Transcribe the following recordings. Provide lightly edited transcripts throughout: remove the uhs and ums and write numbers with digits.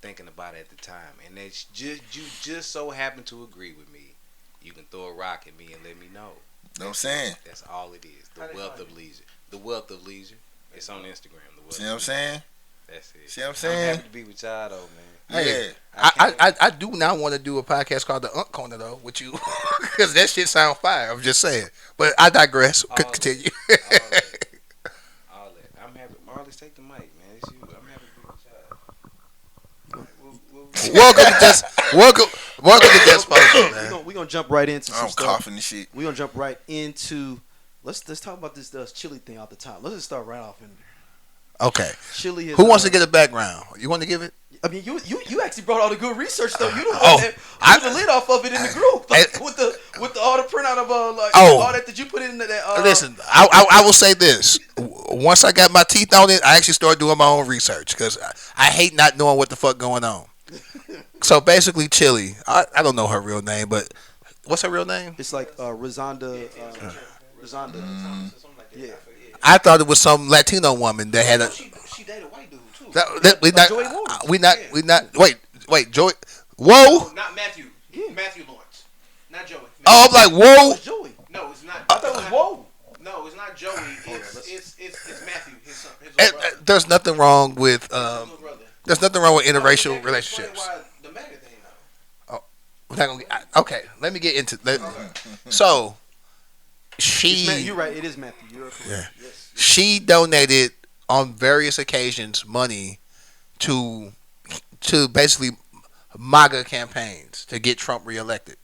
thinking about at the time, and that you just so happen to agree with me, you can throw a rock at me and let me know. Know what I'm saying? That's all it is. The wealth of leisure. The wealth of leisure. It's on Instagram. The wealth. See what I'm saying? That's it. See what I'm I'm saying? happy to be with y'all though, man. Hey, Yeah. I do now want to do a podcast called the Unk Corner though with you because that shit sound fire. I'm just saying, but I digress. Continue. All that. I'm happy. Arlis, take the mic, man. It's you. I'm happy to be with y'all. welcome to Just Spoken, man. We're gonna jump right into some I'm stuff. coughing and shit. We're gonna jump right into let's talk about this chili thing off the top. Let's just start right off in Okay. chili. Who wants to get a background? You want to give it? I mean, you actually brought all the good research though. You the one that I- blew the lid off of it in the group with the all the printout of all that you put in that. Listen, I will say this. Once I got my teeth on it, I actually started doing my own research because I hate not knowing what the fuck going on. So basically, Chili. I don't know her real name, but what's her real name? It's like Rosanda. Rosanda. Yeah. I thought it was some Latino woman that had a. She dated a white dude too. Joey Lawrence. We not. Wait, Joey. Whoa. No, not Matthew. Yeah. Matthew Lawrence. Not Joey. Oh, I'm like, whoa. It's Joey. No, it's not. I thought it was Whoa. No, it's not Joey. It's Matthew. His son. His And, little brother. there's nothing wrong with His little brother. there's nothing wrong with No, interracial explain relationships. why the mega thing though. We're not gonna okay, let me get into so You're right. It is Matthew. You're correct. Yeah. Yes. she donated on various occasions money to basically MAGA campaigns to get Trump reelected.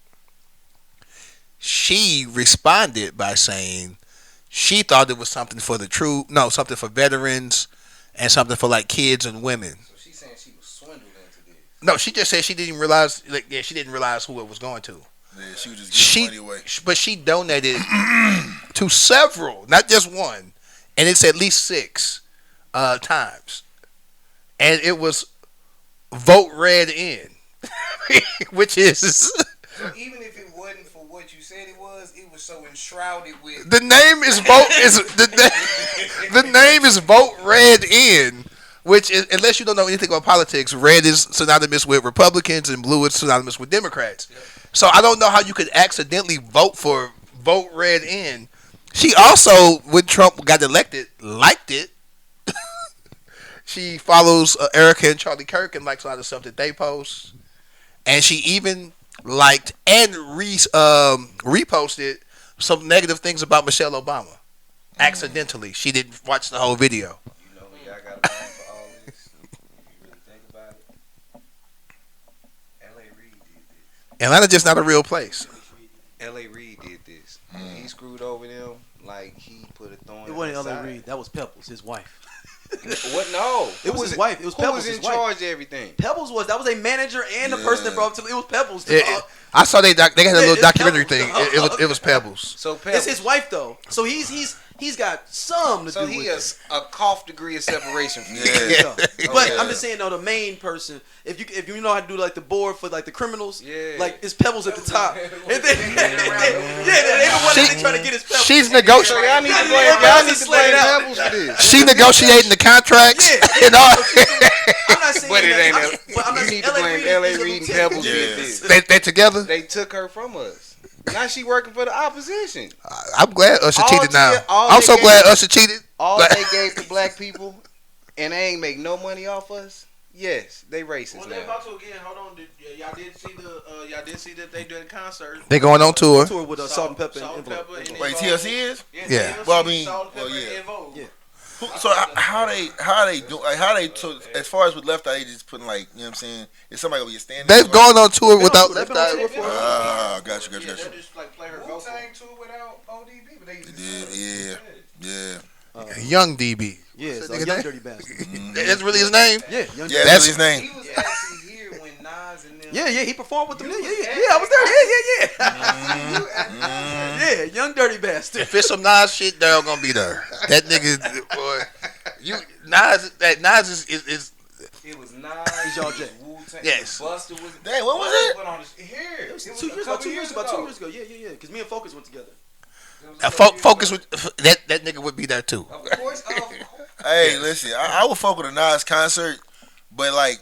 She responded by saying she thought it was something for something for veterans and something for like kids and women. So she's saying she was swindled into this. No, she just said she didn't realize she didn't realize who it was going to. Yeah, she was just giving money away. But she donated to several, not just one, and it's at least 6 times, and it was vote red in, which is So even if it wasn't for what you said it was so enshrouded with. the name is the name is vote red in. Which is, unless you don't know anything about politics, red is synonymous with Republicans and blue is synonymous with Democrats. Yep. So I don't know how you could accidentally vote red in. She also, when Trump got elected, liked it. She follows Erika and Charlie Kirk and likes a lot of stuff that they post. And she even liked and reposted some negative things about Michelle Obama. Accidentally. She didn't watch the whole video. You know who y'all got to blame for all this? If you really think about it, L.A. Reid did this. Atlanta's just not a real place. L.A. Reid did this. He screwed over them like he put a thorn. It wasn't in their L.A. side. Reid. That was Pebbles, his wife. What? No, It was his wife. It was who Pebbles. was in his wife. charge of everything? Pebbles that was a manager and the person that brought him to. It was Pebbles. I saw they had a little it's documentary Pebbles. thing. It was Pebbles. So Pebbles. It's his wife though. So he's got some to So do he with has a cough degree of separation from you. Yeah. But Okay. I'm just saying though, the main person, if you know how to do like the board for like the criminals, Yeah. like it's Pebbles at the top. And then, they the one that they trying to get his Pebbles. She's So negotiating. y'all need to Yeah, blame, yeah, y'all need to slay blame it out. Pebbles for this. She negotiating the contracts Yeah. and all. I'm not saying But it that. ain't. But I'm not You saying need to blame Reid L.A. is a Reid and lieutenant. Pebbles did this. They together. They took her from us. Now she working for the opposition. I'm glad Usher All cheated now. all I'm they so gave- glad Usher cheated. All But- they gave to black people, and they ain't make no money off us. Yes, they racist Well, they're now. about to again. Hold on. Y'all did see that they did a concert. They going on tour. Tour with Salt and Pepper and Salt and Envelope. Pepper and Wait, Envelope. TLC is? Yeah. TLC, Well, I mean, Salt and Pepper well, yeah. and Envelope. Yeah. So how they do like so as far as with Left Eye just putting like, you know what I'm saying, is somebody gonna be standing? They've gone on tour without They've Left been on Eye. tour for- Gotcha. They'll just like play her vocal. Wu-Tang too without ODB, but they used to Yeah. Young DB. Yeah, What's so that Young nigga name? Dirty Bastard. That's really his name. Yeah, Young Yeah, Dirty that's That's- his name. He was actually here when Nas and them. Yeah, he performed with them. You Yeah, was I was there. Yeah. Young Dirty Bastard. If it's some Nas shit, they're all gonna be there. That nigga, boy, Nas is It was Nas. He's y'all J. Wu-Tang. Yes. Buster was. Dang, what was it? Put on this, here. It was It 2 years a ago. couple 2 years ago. 2 years ago. Yeah. Because me and Focus went together. It was a couple years Focus ago. with that nigga would be there too. Of course. Hey, listen, I would fuck with a Nas concert, but like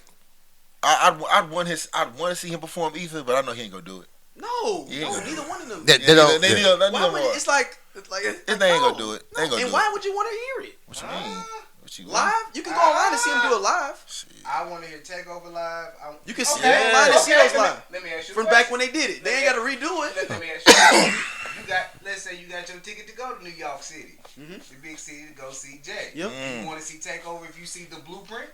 I'd want to see him perform Ether, but I know he ain't gonna do it. No, neither one of them. It's like they ain't gonna do it. They ain't gonna and do why it. would you want to hear it? What you mean? What you live? You can go online and see him do it live. I want to hear Takeover live. You can see it online and see those live. Let me ask you from back when they did it. They ain't got to redo it. Let me ask you. Let's say you got your ticket to go to New York City, the big city, to go see Jay. Yep. You want to see Takeover if you see the blueprint?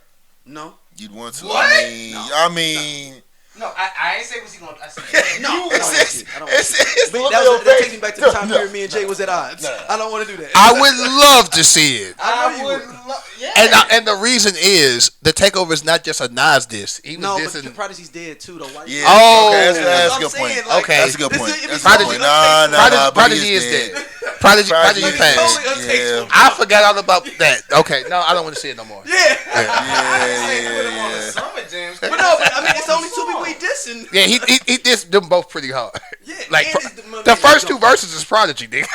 No. You'd want to. What? I mean. No, I ain't say what's he gonna. I said no. I don't want to see it. That takes me back to the time period me and Jay was at odds. I don't want to do that. I would love to see it. I would love. Yeah. And the reason is the Takeover is not just a Nas diss. He was dissing. But Prodigy's dead too, though. Why yeah. Oh, okay, that's a good point. Okay, that's a good point. Prodigy is dead. Prodigy passed. Yeah. I forgot all about that. Okay, no, I don't want to see it no more. Yeah. But no, I mean, it's only two people he dissing. Yeah, he dissed them both pretty hard. Yeah, like the first two verses is Prodigy, nigga.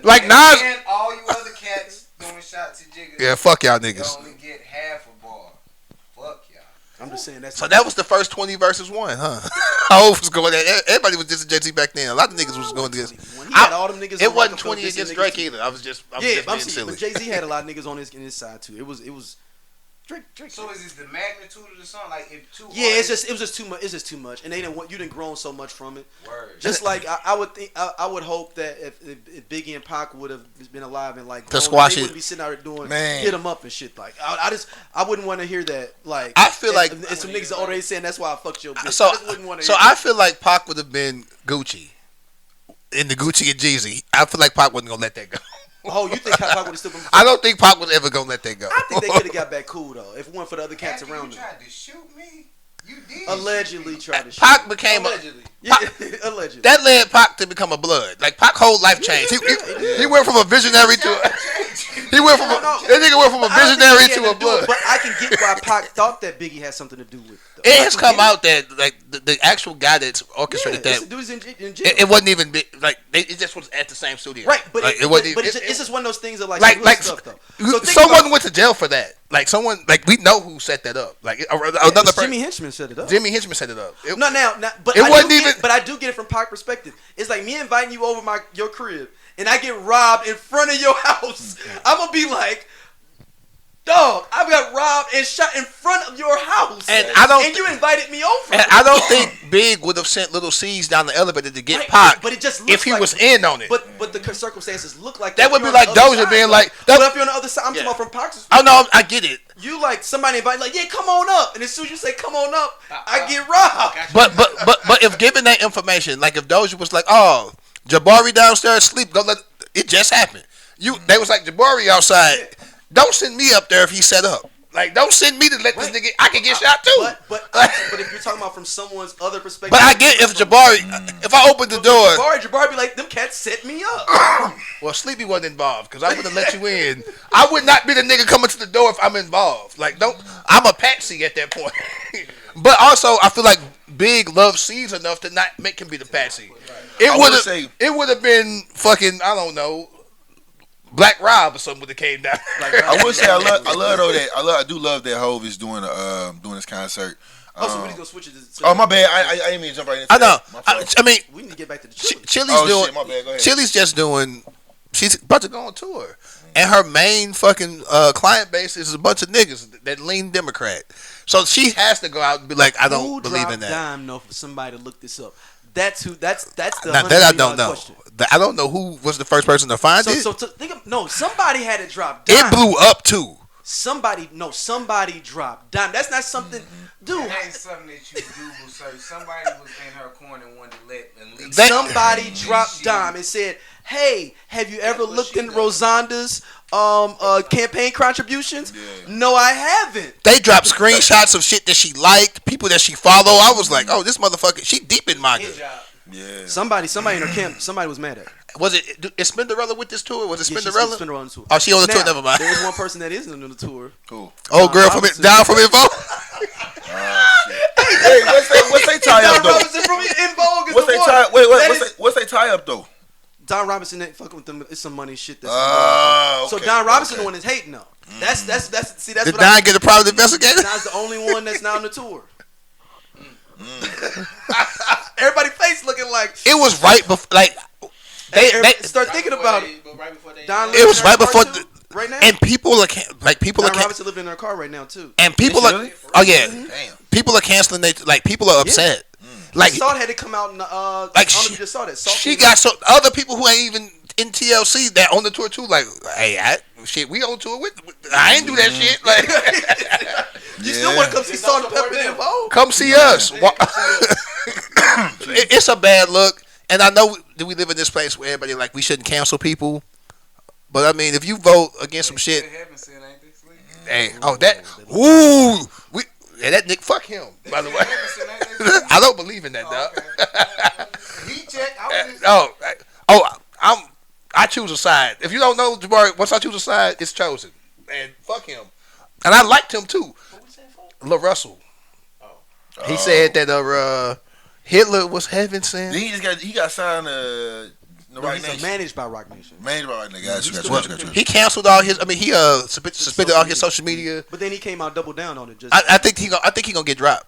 Like Nas. And all you other cats doing shots at Jigga. Yeah, fuck y'all You niggas. only get half a bar. Fuck y'all. I'm just saying that's. So that was the first 20 versus 1, huh? How was going there? Everybody was dissing Jay-Z back then. A lot of niggas was going against. When he had all them niggas. It wasn't 20 against Drake either. I was just being silly. But Jay-Z had a lot of niggas on his side too. It was. Drake. So is this the magnitude of the song? Like if two. Yeah, it was just too much. It's just too much, and you didn't grown so much from it. Word. Just like I would think, I would hope that if Biggie and Pac would have been alive and like to squash they it, wouldn't be sitting out there doing Man. hit them up and shit. Like I wouldn't want to hear that. Like I feel like it's some niggas already saying that's why I fucked your bitch. So I just wouldn't want to. I feel like Pac would have been Gucci in the Gucci and Jeezy. I feel like Pac wasn't gonna let that go. Oh, you think Pac would have still been? I don't think Pac was ever gonna let that go. I think they could have got back cool though if it weren't for the other cats After around you them. tried to shoot me. You did. Allegedly tried to shoot. Pac became allegedly. Allegedly. That led Pac to become a blood. Like Pac's whole life changed. He went from a visionary to that nigga went from a visionary to a blood. But I can get why Pac thought that Biggie had something to do with it. It has come out that like the actual guy that's orchestrated that it wasn't even like it just was at the same studio. Right, but like, it's just one of those things of like stuff though. So someone went to jail for that. Like someone like we know who set that up. Like another person. Jimmy Henchman set it up. Jimmy Henchman set it up. But I do get it from Pac's perspective. It's like me inviting you over your crib and I get robbed in front of your house. I'm gonna be like, dog, I got robbed and shot in front of your house, and you invited me over. And I don't think Big would have sent little C's down the elevator to get Pac. But it just if he was in on it. But the circumstances look like that would be like Dosia being like. But if you're on the other side, I'm talking about from Pac's. Oh no, I get it. You like somebody invite like, yeah, come on up, and as soon as you say come on up, I get robbed. But if given that information, like if Dosia was like, oh, Jabari downstairs sleep, don't let it just happen. They was like Jabari outside. Don't send me up there if he set up. Like, don't send me to let this nigga. I can get shot too. But if you're talking about from someone's other perspective. But I get if Jabari, if I opened the door, Jabari be like, them cats set me up. Well, Sleepy wasn't involved because I would have let you in. I would not be the nigga coming to the door if I'm involved. Like, I'm a patsy at that point. But also, I feel like Big loves C's enough to not make him be the patsy. It would have been fucking, I don't know, Black Rob or something would have came down. I would say I do love that Hov is doing this concert. So we need to go switch it. Oh my bad, I didn't mean to jump right into I know. that. I mean, we need to get back to the Chili. Chili's doing. Shit, my bad. Go ahead. Chili's just doing. She's about to go on tour, and her main fucking client base is a bunch of niggas that lean Democrat. So she has to go out and be like, I don't believe in that. Dime for somebody to look this up. That's the now, that I don't know. Question. I don't know who was the first person to find it. So somebody had it drop. Dime. It blew up too. Somebody dropped dime. That's not something, dude. That ain't something that you Google search. Somebody was in her corner and wanted to let at least somebody dropped dime and said, "Hey, have you ever looked in Rosanda's campaign contributions?" Yeah. No, I haven't. They dropped screenshots of shit that she liked, people that she followed. I was like, oh, this motherfucker, she deep in manga. Yeah. Somebody in her camp, somebody was mad at her. Was it? Is Spinderella with this tour? Was it Yeah, Spinderella? Spinderella on the tour. Oh, she on the tour. Never mind. There is one person that isn't on the tour. Cool. Oh, girl from it down from Info. Hey, what's they tie up though? Robinson from In Vogue is What's they tie? What's they tie up though? Don Robinson ain't fucking with them. It's some money shit. That's okay. so Don Robinson the one is hating though. That's see that's Did what Don get a private investigator? Don's the only one that's not on the tour. Everybody face looking like It was right before, like they start thinking about it. But right before they Don it was right before right now. and people are Don Robinson living in their car right now too. and people Is are really? oh yeah, Damn. people are canceling. People are upset. Like Salt had to come out and like I don't know if she, you just saw that. Salt she came got so other people who ain't even in TLC that on the tour too. Like, hey, we on tour with I ain't do that shit. Like, You still want to come see Salt and Pepper in Vogue? come see us. It's a bad look, and I know that we live in this place where everybody like we shouldn't cancel people. But I mean, if you vote against some shit, hey, that Nick, fuck him. By the way, I don't believe in that, dog. He checked. I choose a side. If you don't know Jabari, once I choose a side, it's chosen, and fuck him. And I liked him too. La Russell. He said that Hitler was heaven sent. Then he got signed to Rock He's Nation. managed by Rock Nation. Managed by Rock Nation. Gotcha. He canceled all his. I mean, he suspended all his social media. But then he came out double down on it. I think he gonna get dropped.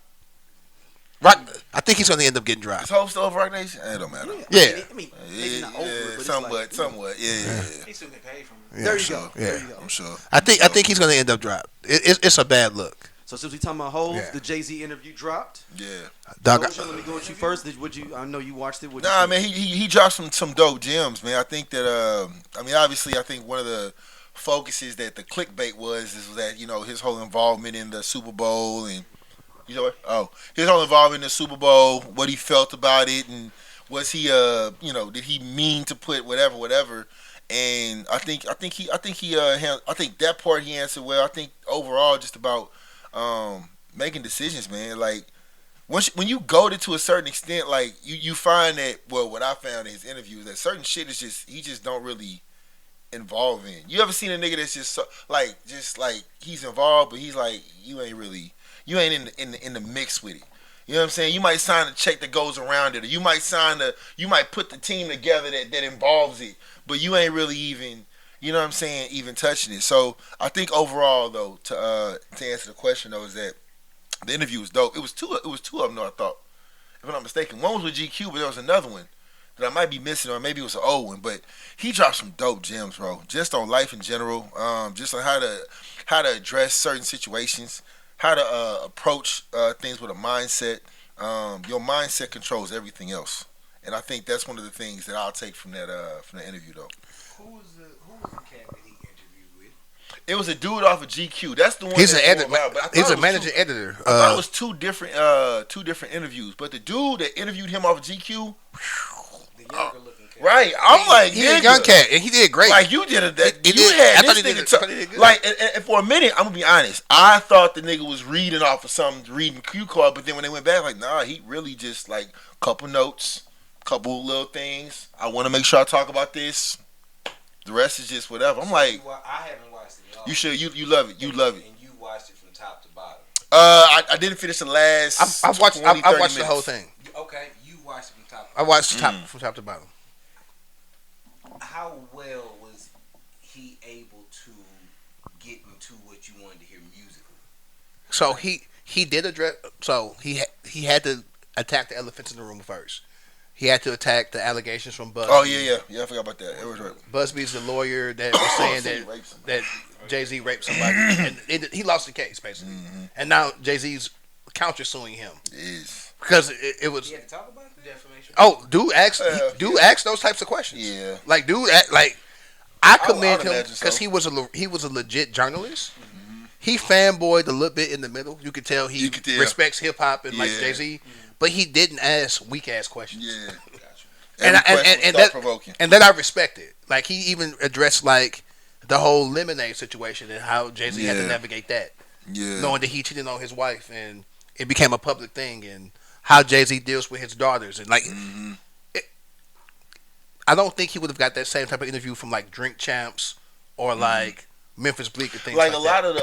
I think he's gonna end up getting dropped. Is Hope still over Rock Nation? It don't matter. Yeah. I mean, maybe not over it, but somewhat. Yeah. He still get paid from it. Yeah, There I'm you sure. go. Yeah. There you go. I'm sure. I think he's gonna end up dropped. It's a bad look. So since we talking about Hov, Yeah. the Jay-Z interview dropped. Yeah. Dog, Dosia, let me go with you first. I know you watched it. Nah, man, he dropped some dope gems, man. I think that obviously I think one of the focuses that the clickbait was that his whole involvement in the Super Bowl and his whole involvement in the Super Bowl, what he felt about it, and was he did he mean to put whatever. And I think that part he answered well. I think overall just about making decisions, man. Like when you go to a certain extent, like you find that what I found in his interviews that certain shit is he just don't really involve in. You ever seen a nigga that's just he's involved, but he's like you ain't in the mix with it. You know what I'm saying? You might sign a check that goes around it, or you might put the team together that involves it, but you ain't really even, you know what I'm saying, even touching it. So I think overall though, to answer the question though, is that the interview was dope. It was two of them though, I thought, if I'm not mistaken. One was with GQ, but there was another one that I might be missing, or maybe it was an old one. But he dropped some dope gems, bro. Just on life in general, just on how to address certain situations. How to approach things with a mindset. Your mindset controls everything else, and I think that's one of the things that I'll take from that interview, though. Who was the cat that he interviewed with? It was a dude off of GQ. That's the one. he's an that's editor. more about, but I thought He's it a was managing editor. I thought it was two different interviews, but the dude that interviewed him off of GQ, The younger looking cat. right? I'm like, He's a nigga, young cat, and he did great. Like you did it. He You did. had I thought this he did nigga it. I thought he did good. like, and for a minute, I'm gonna be honest. I thought the nigga was reading off of something, reading cue card, but then when they went back, like, nah, he really just like couple notes, couple little things. I want to make sure I talk about this. The rest is just whatever. I'm like, I haven't watched it. you should, you love it, you love it. And you watched it from top to bottom. I didn't finish the last. I've watched 20, 30 the whole minutes. thing. Okay, you watched it from top. I watched from top to bottom. How well was he able to get into what you wanted to hear musically? So he did address. So he had to attack the elephants in the room first. He had to attack the allegations from Busby. Oh yeah. I forgot about that. It was right. Busby's the lawyer that was saying that Jay-Z raped somebody, and he lost the case basically. Mm-hmm. And now Jay-Z's countersuing him It is. because it was. He had to talk about that? Defamation. Oh, dude asked those types of questions. Yeah. Like I commend him imagine because so. he was a legit journalist. Mm-hmm. He fanboyed a little bit in the middle. You could tell he respects hip hop and like Jay-Z, but he didn't ask weak ass questions. Yeah. And and that I respected. Like he even addressed like the whole Lemonade situation and how Jay-Z had to navigate that. Yeah. Knowing that he cheated on his wife and it became a public thing, and how Jay-Z deals with his daughters, and like I don't think he would have got that same type of interview from like Drink Champs or like Memphis Bleak and things like a that. lot of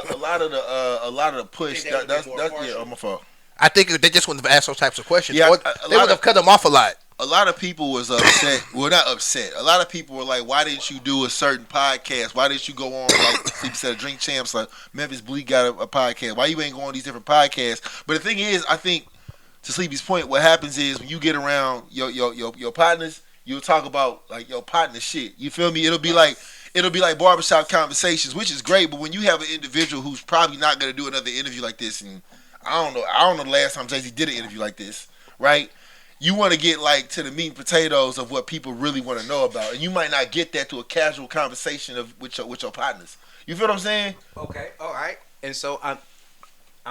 the push. That's my fault. I think they just wouldn't have asked those types of questions. Yeah, Or they would have cut him off a lot. a lot of people was upset. Well, not upset. A lot of people were like, "Why didn't you do a certain podcast? Why didn't you go on like Sleepy said, Drink Champs? Like Memphis Bleak got a podcast. Why you ain't going on these different podcasts?" But the thing is, I think to Sleepy's point, what happens is when you get around your partners, you'll talk about like your partner shit. You feel me? It'll be like barbershop conversations, which is great. But when you have an individual who's probably not gonna do another interview like this, and I don't know the last time Jay-Z did an interview like this, right? You want to get like to the meat and potatoes of what people really want to know about, and you might not get that through a casual conversation with your partners. You feel what I'm saying? Okay, all right. And so I'm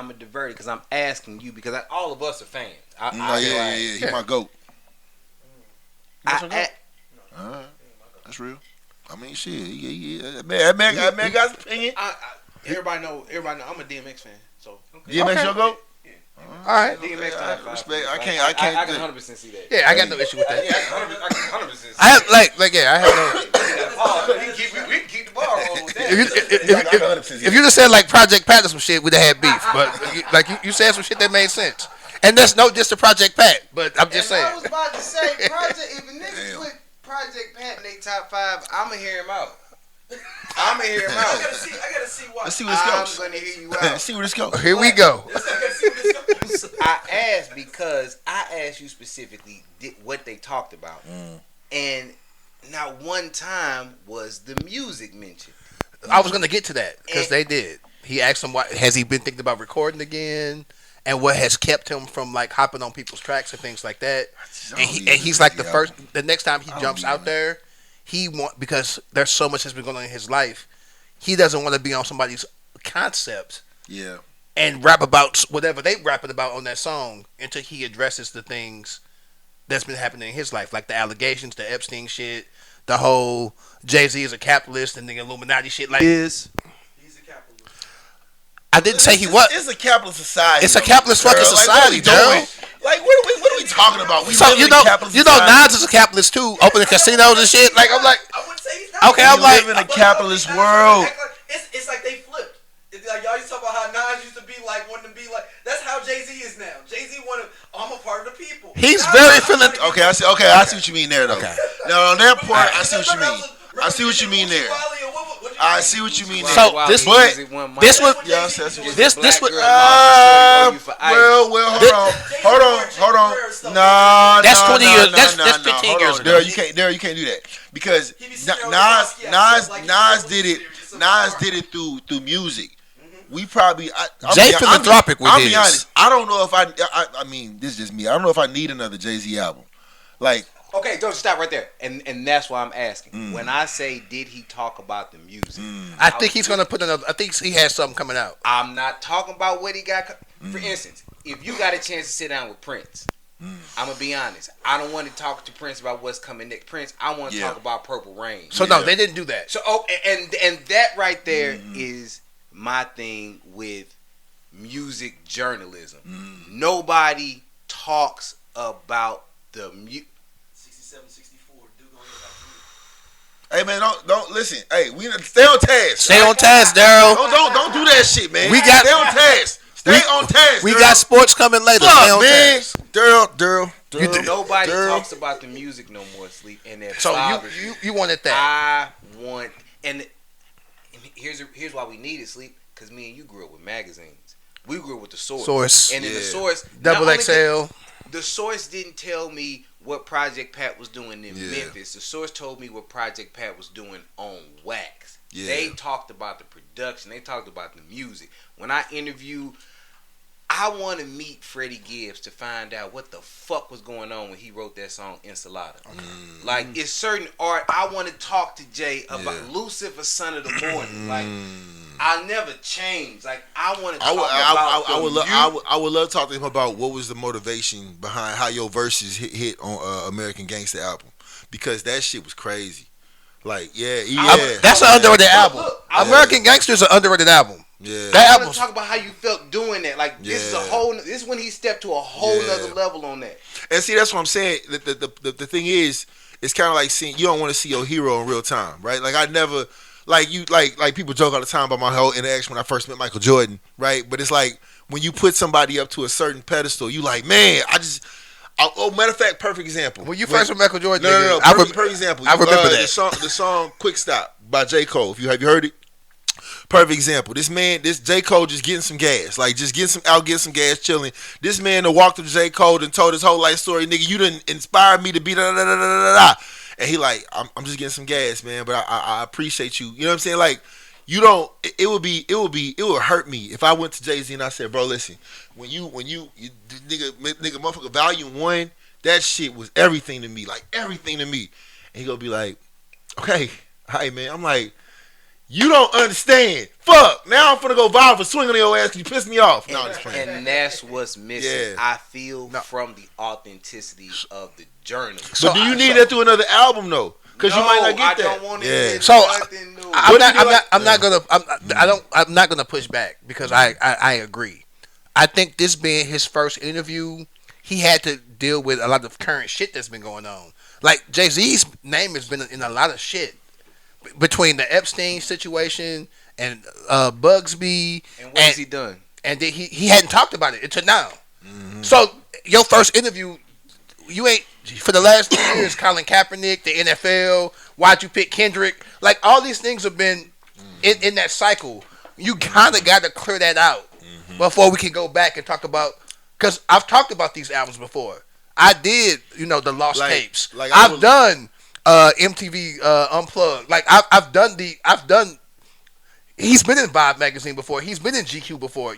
a diverted because I'm asking you because all of us are fans. Yeah. He my goat. That's real. I mean, shit. That man got his opinion. Everybody know. I'm a DMX fan. So DMX your goat. All right. DMX respect. I can can't. 100% see that. Yeah, I got no issue with that. Yeah, I can 100% see I have I have no. We can keep the bar rolling with that. If you just said like Project Pat or some shit, we'd have had beef. But you said some shit that made sense, and that's no diss to Project Pat. But I'm just saying. I was about to say, if a nigga put Project Pat in their top 5, I'ma hear him out. I gotta see what. Let's see where this goes. I'm gonna hear you out. See where this goes. Here we go. I asked because I asked you specifically what they talked about, and not one time was the music mentioned. I was gonna get to that because they did. He asked him, "What has he been thinking about recording again?" And what has kept him from like hopping on people's tracks and things like that. And he's like the next time he jumps out there, because there's so much that's been going on in his life, he doesn't want to be on somebody's concept. Yeah. And rap about whatever they rapping about on that song until he addresses the things that's been happening in his life, like the allegations, the Epstein shit, the whole Jay-Z is a capitalist and the Illuminati shit. Like He's a capitalist. I didn't say he was. It's a capitalist society. It's a capitalist fucking society, Daryl. Like what are we talking about? So you know, Nas is a capitalist too, opening casinos and shit. Like I'm like, I would say he's not. Okay, I'm like, live in a capitalist world. It's like they flipped. It's like y'all used to talk about how Nas used to be like, wanting to be like. That's how Jay-Z is now. Jay-Z wanted. I'm a part of the people. He's very philanthropic. Okay, I see what you mean there though. Okay. Now on that point, I see what you mean. I see what you mean there. I see what you mean there. So this was. Hold on. Nah, that's 20 years. That's 15 years ago. Daryl, you can't do that because Nas did it. Nas did it through music. We probably Jay philanthropic with this. I'll be honest. I don't know if I mean this is just me. I don't know if I need another Jay-Z album. Like. Okay, don't stop right there. And that's why I'm asking. When I say, did he talk about the music? I think he's gonna put another. I think he has something coming out. I'm not talking about what he got. For instance, if you got a chance to sit down with Prince, I'm gonna be honest. I don't want to talk to Prince about what's coming next. Prince, I want to talk about Purple Rain. So no, they didn't do that. So and that right there is my thing with music journalism. Nobody talks about the music. 67-64. Hey man, don't listen. Hey, we stay on task. Stay on task, Daryl. Don't do that shit, man. We got stay on task. Stay on task. We got sports coming later. Stay on task. Daryl. Nobody talks about the music no more, Sleep. And that so you wanted that. I want, and here's why we need it, Sleep. Because me and you grew up with magazines. We grew up with the Source. And in the Source, Double XL. The Source didn't tell me what Project Pat was doing in Memphis. The Source told me what Project Pat was doing on Wax. Yeah. They talked about the production. They talked about the music. When I interview, I want to meet Freddie Gibbs to find out what the fuck was going on when he wrote that song Enchilada. Like, it's certain art. I want to talk to Jay about Lucifer, Son of the Morning. Like, I'll never change. Like, I want to talk about I would love to talk to him about what was the motivation behind how your verses hit on American Gangster album, because that shit was crazy. Like, that's an underrated album. American Gangster is an underrated album. Yeah, I want to talk about how you felt doing that. Like, this is this is when he stepped to a whole nother level on that. And see, that's what I'm saying. The thing is, it's kind of like seeing, you don't want to see your hero in real time, right? Like, I never. Like people joke all the time about my whole interaction when I first met Michael Jordan, right? But it's like when you put somebody up to a certain pedestal, you like, man, Matter of fact, perfect example. When you first with Michael Jordan, no. Perfect example. I remember that. The song "Quick Stop" by J. Cole. Have you heard it? Perfect example. This J. Cole just getting some gas. Like, just getting some gas, chilling. This man that walked up to J. Cole and told his whole life story. Nigga, you done inspired me to be da-da-da-da-da-da. And he like, I'm just getting some gas, man, but I appreciate you. You know what I'm saying? Like, you don't, it would hurt me if I went to Jay-Z and I said, bro, listen, when you nigga, motherfucker, Volume 1, that shit was everything to me. Like, everything to me. And he gonna be like, okay, all right, man. I'm like, you don't understand. Fuck. Now I'm finna go viral for swinging on your ass because you pissed me off. No, just playing. And that's what's missing. Yeah. I feel from the authenticity of the journey. But do you need that through another album though? Because you might not get that. I don't want it. So nothing new. I'm not gonna push back because I agree. I think this being his first interview, he had to deal with a lot of current shit that's been going on. Like, Jay-Z's name has been in a lot of shit. Between the Epstein situation and Bugsby, and what has he done? And he hadn't talked about it until now. Mm-hmm. So your first interview, you ain't for the last 2 years. Colin Kaepernick, the NFL. Why'd you pick Kendrick? Like, all these things have been in that cycle. You kind of got to clear that out before we can go back and talk about. Because I've talked about these albums before. I did, the Lost Tapes. I've done. MTV Unplugged. Like, I've done. He's been in Vibe magazine before. He's been in GQ before.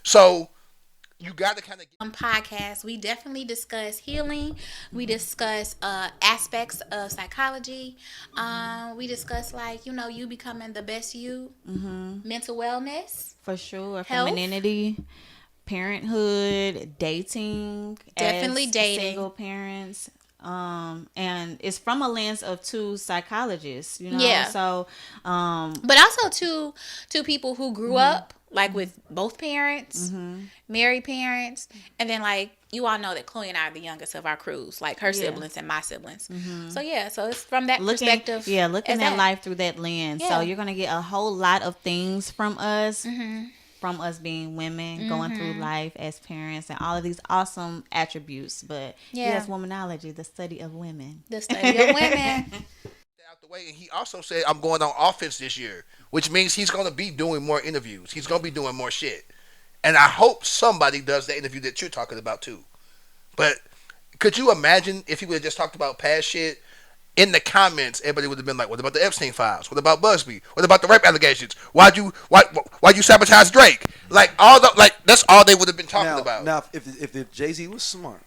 So you got to kind of. On podcasts, we definitely discuss healing. We discuss aspects of psychology. We discuss you becoming the best you, mental wellness, for sure, health. Femininity, parenthood, dating, definitely dating, single parents. And it's from a lens of two psychologists, Yeah. So, but also two people who grew up like with both parents, married parents, and then you all know that Chloe and I are the youngest of our crews, like her siblings and my siblings. So so it's from that perspective. Yeah, looking at life through that lens. Yeah. So you're gonna get a whole lot of things from us. From us being women, going through life as parents, and all of these awesome attributes. But that's womanology, the study of women. The study of women. Out the way, and he also said, I'm going on offense this year, which means he's going to be doing more interviews. He's going to be doing more shit. And I hope somebody does the interview that you're talking about too. But could you imagine if he would have just talked about past shit? In the comments, everybody would have been like, what about the Epstein files? What about Busby? What about the rape allegations? Why'd you sabotage Drake? That's all they would have been talking about. Now, if Jay-Z was smart,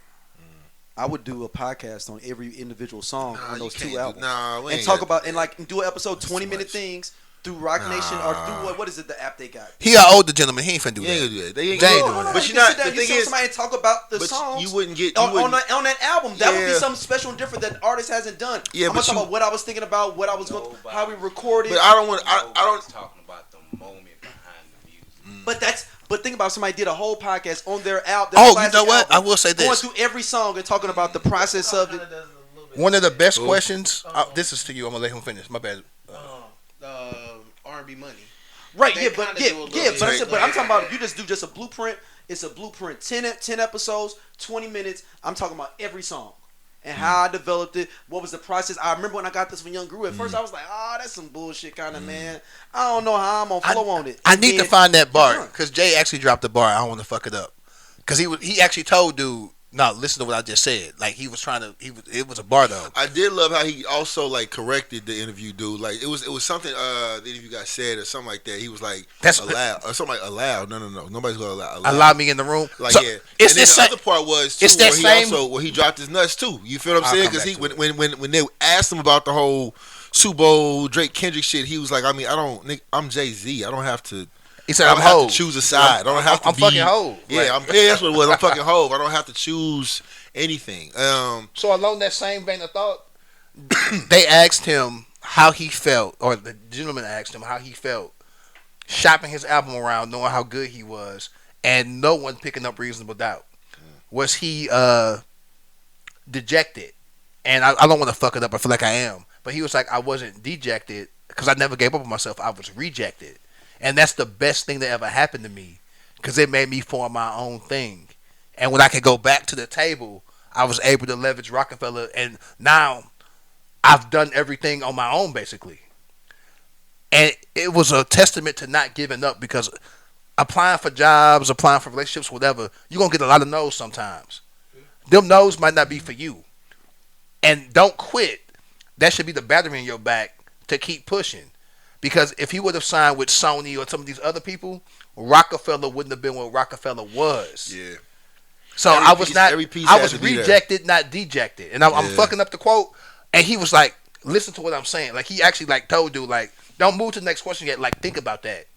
I would do a podcast on every individual song on those two albums. And talk about, and do an episode 20-minute things through Rock Nation or through what is it, the app they got? He an older gentleman. He ain't finna do that. They ain't doing that. that. But the thing is, somebody talk about the songs. You wouldn't get on that album. That would be something special and different that the artist hasn't done. Yeah, I'm gonna talk about what I was thinking about, what I was going, how we recorded. But I don't talking about the moment behind the music. But think about somebody did a whole podcast on their album. Oh, you know what? I will say this. Going through every song and talking about the process of it. One of the best questions. This is to you. I'm gonna let him finish. My bad. R&B money. Right, but I'm talking about you just do a blueprint. It's a blueprint, 10 episodes, 20 minutes. I'm talking about every song and how I developed it. What was the process? I remember when I got this from Young Guru. At first, I was like, that's some bullshit kind of man. I don't know how I'm gonna flow on it. I need to find that bar because Jay actually dropped the bar. I don't want to fuck it up because he actually told dude. No, listen to what I just said. Like, he was trying to. It was a bar though. I did love how he also corrected the interview dude. Like, it was something the interview got said or something like that. He was like, that's allowed or something like allowed. No, nobody's gonna allow me in the room. Like, so, yeah. It's and then the other part was too, it's that same where he dropped his nuts too. You feel what I'm saying? Because when they asked him about the whole Super Bowl Drake Kendrick shit, he was like, I'm Jay-Z. I don't have to. He said, I don't I'm have Hov. to choose a side. I don't have to I'm fucking Hov. Yeah, that's what it was. I'm fucking Hov. I don't have to choose anything. So along that same vein of thought, they asked him how he felt, or the gentleman asked him how he felt shopping his album around, knowing how good he was, and no one picking up Reasonable Doubt. Was he dejected? And I don't want to fuck it up. I feel like I am. But he was like, I wasn't dejected because I never gave up on myself. I was rejected. And that's the best thing that ever happened to me because it made me form my own thing. And when I could go back to the table, I was able to leverage Rockefeller, and now I've done everything on my own basically. And it was a testament to not giving up, because applying for jobs, applying for relationships, whatever, you're going to get a lot of no's sometimes. Them no's might not be for you. And don't quit. That should be the battery in your back to keep pushing. Because if he would have signed with Sony or some of these other people, Rockefeller wouldn't have been what Rockefeller was. Yeah. So I was rejected, not dejected. And I'm fucking up the quote. And he was like, listen to what I'm saying. Like, he actually like told dude, like, don't move to the next question yet. Like, think about that.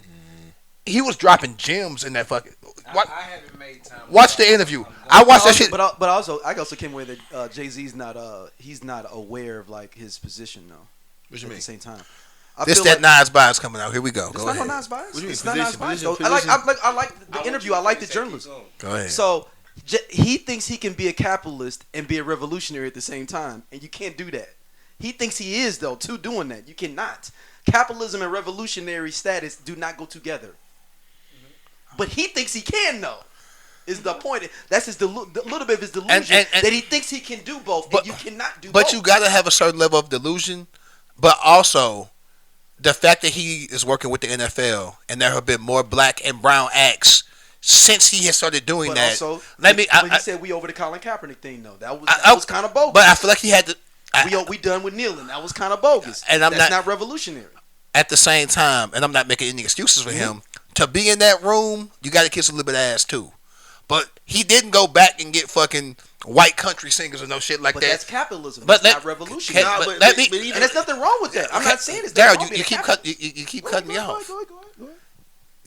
He was dropping gems in that fucking. I haven't made time. Watch the interview. I watched that shit. But I also came away that Jay-Z's not he's not aware of like his position though. What you mean? At the same time. This that Nas bias coming out. Here we go. It's Go not ahead. no Nas bias. What do you mean? It's not Nas bias. Position. I like the interview. I like the journalism. Go ahead. So he thinks he can be a capitalist and be a revolutionary at the same time, and you can't do that. He thinks he is though too doing that. You cannot. Capitalism and revolutionary status do not go together. But he thinks he can though. Is the point? That's his little bit of his delusion and that he thinks he can do both, but you cannot do both. But you got to have a certain level of delusion, but also the fact that he is working with the NFL and there have been more black and brown acts since he has started doing that. Also, he said we over the Colin Kaepernick thing though. That was kind of bogus. But I feel like he had to. We done with kneeling. That was kind of bogus. And that's not revolutionary. At the same time, and I'm not making any excuses for him, to be in that room, you got to kiss a little bit of ass too. But he didn't go back and get fucking white country singers or no shit like that. But that's capitalism. That's not revolutionary. And there's nothing wrong with that. I'm not saying it's Daryl, you keep cutting me off. Go ahead.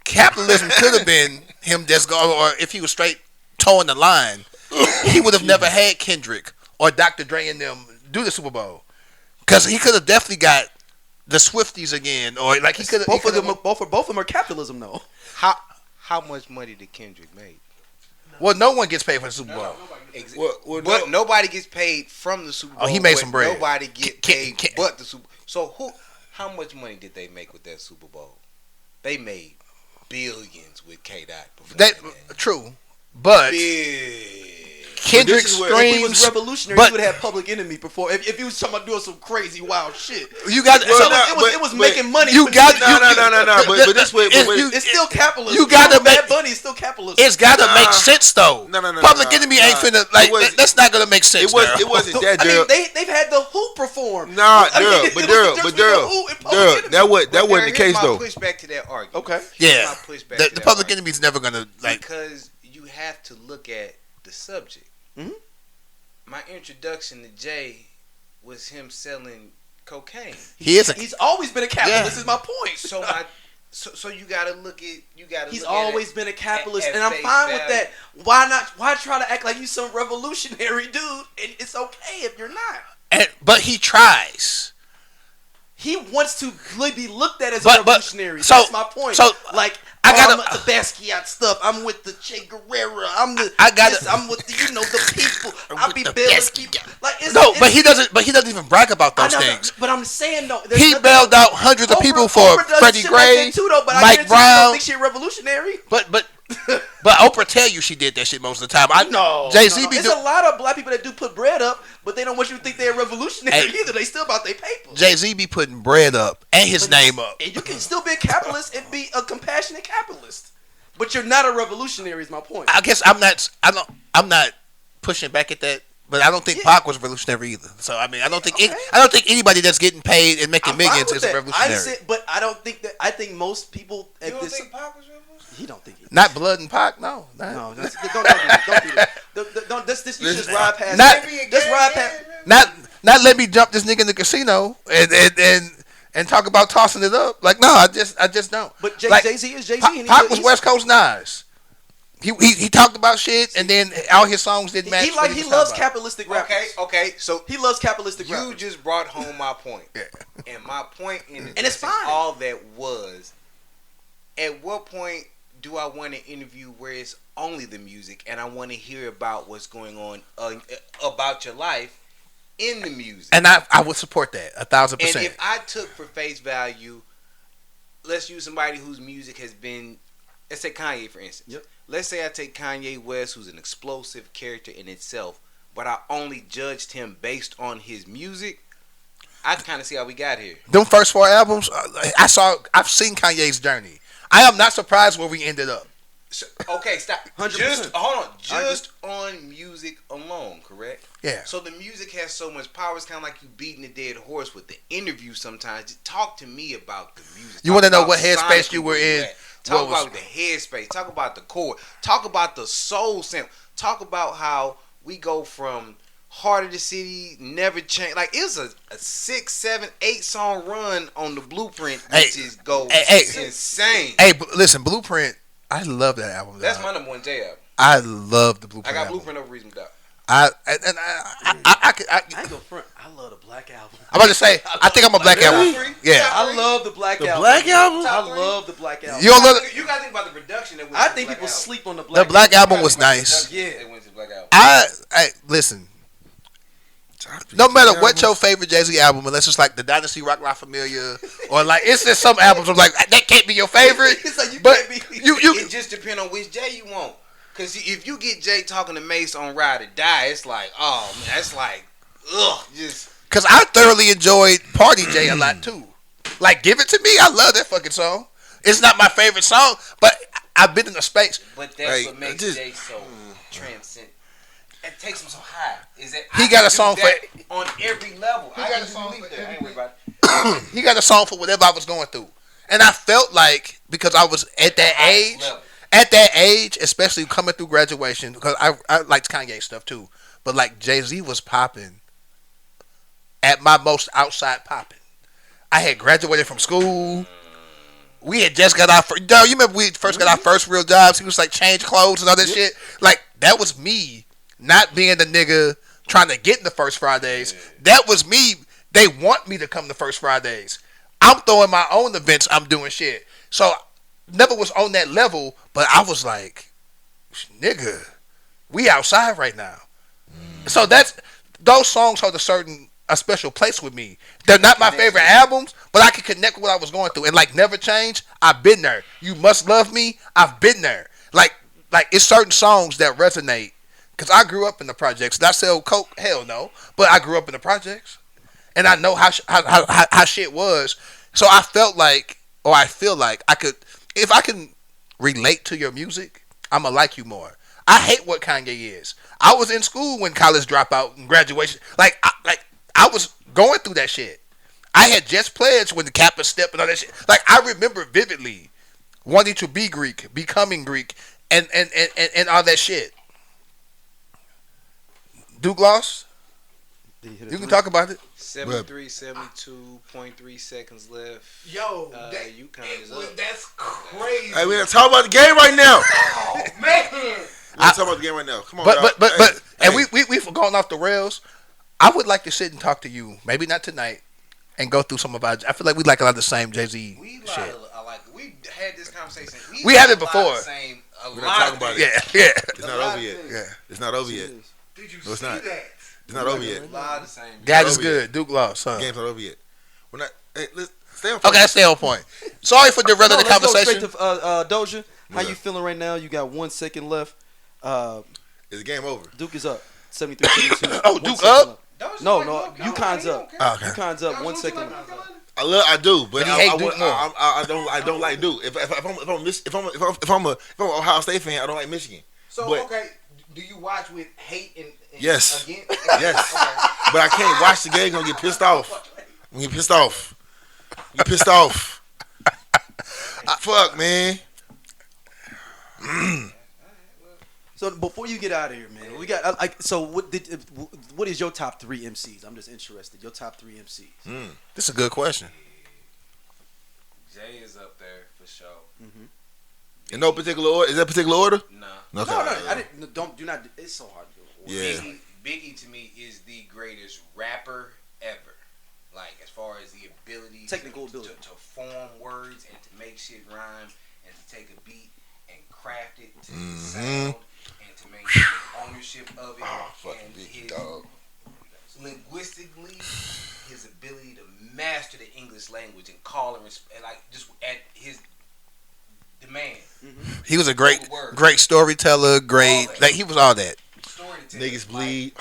Capitalism could have been him just going, or if he was straight towing the line, he would have never had Kendrick or Dr. Dre and them do the Super Bowl, because he could have definitely got the Swifties again, or like he could have. Both of them are capitalism though. How much money did Kendrick make? Well, no one gets paid for the Super Bowl. Well, nobody gets paid from the Super Bowl. Oh, he made some bread. Nobody get paid but the Super Bowl. So how much money did they make with that Super Bowl? They made billions with K-Dot. True, but Kendrick screams. If he was revolutionary, he would have Public Enemy before. If he was talking about doing some crazy wild shit, you got. It was making money. No. But this way, it's still capitalism. You got to make Bad Bunny is still capitalism. It's got to make sense though. No. Public Enemy ain't finna like. That's not gonna make sense. It wasn't that. I mean, they've had the Who perform. Nah, Daryl, that wasn't the case though. Push back to that argument. Okay. Yeah. The Public Enemy's never gonna like, because you have to look at the subject. Mm-hmm. My introduction to Jay was him selling cocaine. He's always been a capitalist. This is my point. So you gotta look at. He's always been a capitalist, and I'm fine with that. Why not? Why try to act like you some revolutionary dude? And it's okay if you're not. But he tries. He wants to be looked at as a revolutionary. That's my point. So like, I'm with the Basquiat stuff. I'm with the Che Guevara. I'm with the the people. I be building people. Like, but he doesn't. But he doesn't even brag about those things. But I'm saying though, he bailed out hundreds of people for Freddie Gray, Mike Brown. I think she's revolutionary. But Oprah tell you she did that shit most of the time. I know. Jay-Z There's a lot of black people that do put bread up, but they don't want you to think they're revolutionary either. They still about their paper. Jay-Z be putting bread up and his name up. And you can still be a capitalist and be a compassionate capitalist, but you're not a revolutionary. Is my point. I guess I'm not pushing back at that. But I don't think Pac was revolutionary either. So I mean, I don't think anybody that's getting paid and making millions is a revolutionary. But I don't think that. I think most people. You don't think Pac was revolutionary? He don't think he. Not Blood and Pac. No. Don't do that. Don't. This you just ride past. Just ride past. Not let me jump this nigga in the casino and talk about tossing it up. Like, no, I just don't. But Jay-Z is Jay-Z. Pac was West Coast Nas. He talked about shit, and then all his songs didn't match. He loves capitalistic rappers. Okay. So he loves capitalistic rappers. You just brought home my point, and my point in it, and it's fine. All that was, at what point do I want to interview where it's only the music, and I want to hear about what's going on about your life in the music? And I would support that 1,000%. And if I took for face value, let's use somebody whose music has been, let's say Kanye for instance. Yep. Let's say I take Kanye West, who's an explosive character in itself, but I only judged him based on his music, I kind of see how we got here. Them first 4 albums, I've seen Kanye's journey. I am not surprised where we ended up. So, okay, stop. 100%. Just hold on. Just on music alone, correct? Yeah. So the music has so much power. It's kind of like you beating a dead horse with the interview. Sometimes, just talk to me about the music. You want to know what headspace you were in? Talk about the headspace. Talk about the chord. Talk about the soul sample. Talk about how we go from Heart of the City, Never Change. Like, it was a 6, 7, 8 song run on the Blueprint, which is insane. Hey, listen, Blueprint. I love that album. That's my number 1 J album. I love the Blueprint. I got album. Blueprint over Reasonable Doubt. I ain't gonna front. I love the Black Album. I'm about to say, I think I'm a Black Album. Yeah, I love the Black Album. Black Album? I love the Black Album. You don't love You gotta think about the production. I think people sleep on the Black. The Black Album was nice. Yeah, it went to the Black Album. I listen. No matter what your favorite Jay-Z album, unless it's like the Dynasty Rock La Familia, or like it's just some albums I'm like that can't be your favorite. It's like you but can't be. you It just depends on which Jay you want. Cause if you get Jay talking to Mace on Ride or Die, it's like, oh man, that's like, ugh, just. Cause I thoroughly enjoyed Party Jay a lot too. Like, Give It to Me, I love that fucking song. It's not my favorite song, but I've been in a space. But that's what makes Jay so transcendent. It takes him so high. Is that he got a song for on every level. He got a song for that. I ain't worried about it. He got a song for whatever I was going through, and I felt like because I was at that age. Level. At that age, especially coming through graduation, because I liked Kanye stuff too, but like Jay-Z was popping at my most outside popping. I had graduated from school. We had just got our first. You remember we first got our first real jobs? He was like change clothes and all that shit. Like that was me not being the nigga trying to get in the First Fridays. That was me. They want me to come to First Fridays. I'm throwing my own events. I'm doing shit. So. Never was on that level, but I was like, nigga, we outside right now. So those songs hold a special place with me. They're not my favorite albums, but I can connect with what I was going through. And like Never Change, I've been there. You Must Love Me, I've been there. Like it's certain songs that resonate. Cause I grew up in the projects. Did I sell coke? Hell no. But I grew up in the projects, and I know how shit was. So I felt like, or I feel like I could. If I can relate to your music, I'ma like you more. I hate what Kanye is. I was in school when college dropout and graduation. I was going through that shit. I had just pledged when the Kappa step and all that shit. Like I remember vividly wanting to be Greek, becoming Greek, and all that shit. Duke lost. You can talk about it. 72.3 seconds left. Yo, you kind of that's crazy. Hey, we gotta talk about the game right now. Oh man, we gotta talk about the game right now. Come on, but and we've gone off the rails. I would like to sit and talk to you, maybe not tonight, and go through some of our. I feel like we like a lot of the same Jay-Z shit. We had this conversation. We had it before. We're not talking about it. Yeah. It's not over yet. Yeah, it's not over yet. Did you No, it's see not. that? It's not over yet. God is good. Duke lost. Huh? Game's not over yet. We're not. Hey, let's stay on. Okay, stay on point. Sorry for derailing the conversation. Let's go straight to Dosia. How you feeling right now? You got 1 second left. Is the game over? Duke is up. 73-72. Oh, Duke up? No, UConn's up. Okay. UConn's up. 1 second left. I do, but you hate Duke more. I don't like Duke. If I'm an Ohio State fan, I don't like Michigan. So but, okay, do you watch with hate and yes, again? yes, but I can't watch the game. I'm gonna get pissed off. I'm gonna get pissed off. Get pissed off. Fuck, man. So before you get out of here, man, we got what is your top 3 MCs? I'm just interested. Your top 3 MCs. This is a good question. Jay is up there for sure. Mm-hmm. In no particular order. Is that particular order? No. Okay. No. I didn't. Do not. It's so hard to do. Yeah. Biggie to me is the greatest rapper ever. Like as far as the ability, technical ability to form words and to make shit rhyme and to take a beat and craft it to the sound and to maintain ownership of it. And his linguistically, his ability to master the English language and call and like just at his demand. He was a great storyteller. Great, like he was all that. Niggas bleed.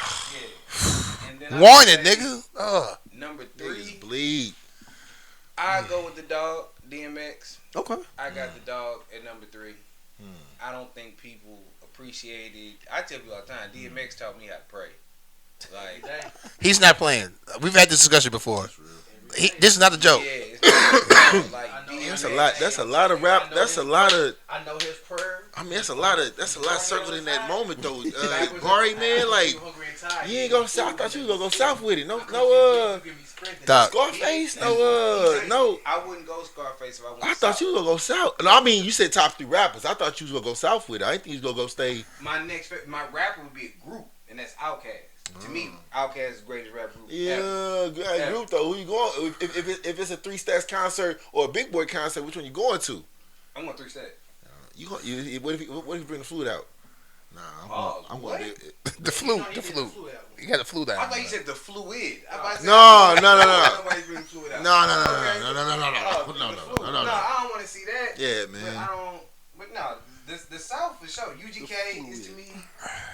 Warning, nigga. Number Niggas 3, bleed. I go with the dog, DMX. Okay. I got the dog at number 3. I don't think people appreciated. I tell people all the time, DMX taught me how to pray. Like, He's not playing. We've had this discussion before. This is not a joke. yeah, it's like That's a lot. That's a lot of rap. That's a lot of. I know his prayer. I mean, that's a lot circled in that moment though. Barry, man, like you ain't go south. I thought you was gonna go south with it. No, Scarface. No. I wouldn't go Scarface if I went. I thought you was gonna go south. No, I mean you said top 3 rappers. I thought you was gonna go south with it. I didn't think you was gonna go stay. My rapper would be a group, and that's Outkast. To me, Outkast is the greatest rap group. Yeah, ever. group though. Who you going? If it's a 3 Stacks concert or a Big Boy concert, which one you going to? I'm going 3 Stacks. What if you bring the flute out? Nah, I'm going to The flute. You got the flute out. I thought you said the fluid. No. Nobody's bringing fluid out. No. No, I don't want to see that. Yeah, But man. I don't. But no, the South for sure. UGK is to me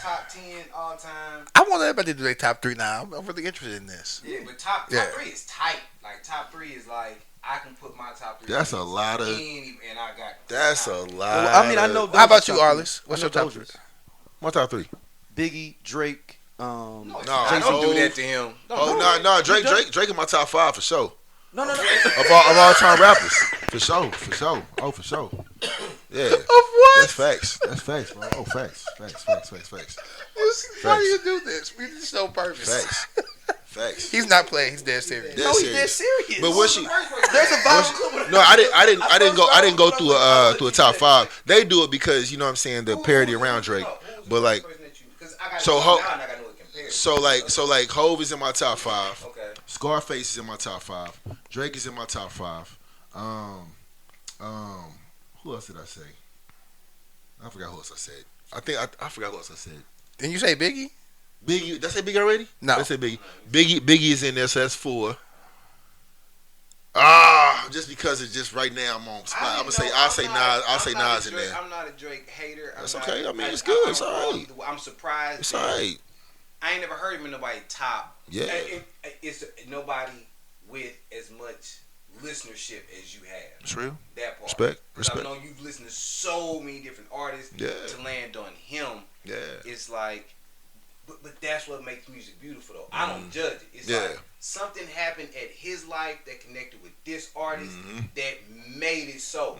top 10 all time. I want everybody to do their top 3 now. I'm really interested in this. Yeah, but top 3 is tight. Like top 3 is like I can put my top 3. That's a lot of. and I got. That's a lot. I mean, I know. How about you, Arlis? What's your top 3? My top 3. Biggie, Drake. No, I don't do that to him. No. Drake in my top 5 for sure. No. Of all time rappers, for sure. Oh, for sure. Yeah. Of what? That's facts, bro. Oh, facts. Why do you do this? We just so purpose. Facts. He's not playing. He's dead serious. Dead No, he's serious. dead serious. But what she? There's a viral clip. No, I didn't go through a top 5. They do it because you know what I'm saying, the parody around Drake. But like, so like Hove is in my top 5. Okay. Scarface is in my top 5. Drake is in my top 5. Who else did I say? I forgot who else I said. I forgot who else I said. Didn't you say Biggie? Biggie, did I say Biggie already? No. I said Biggie. Biggie is in there, so that's 4. Just because it's just right now I'm on spot. I'll say Nas in there. I'm not a Drake hater. That's okay. I mean, it's good. It's all right. I'm surprised. It's all right. I ain't never heard him in nobody top. Yeah. It's nobody with as much listenership as you have. True. That part. Respect. I know you've listened to so many different artists. Yeah. To land on him. Yeah. It's like, but that's what makes music beautiful though. I don't judge it. It's Yeah. like something happened at his life that connected with this artist that made it so.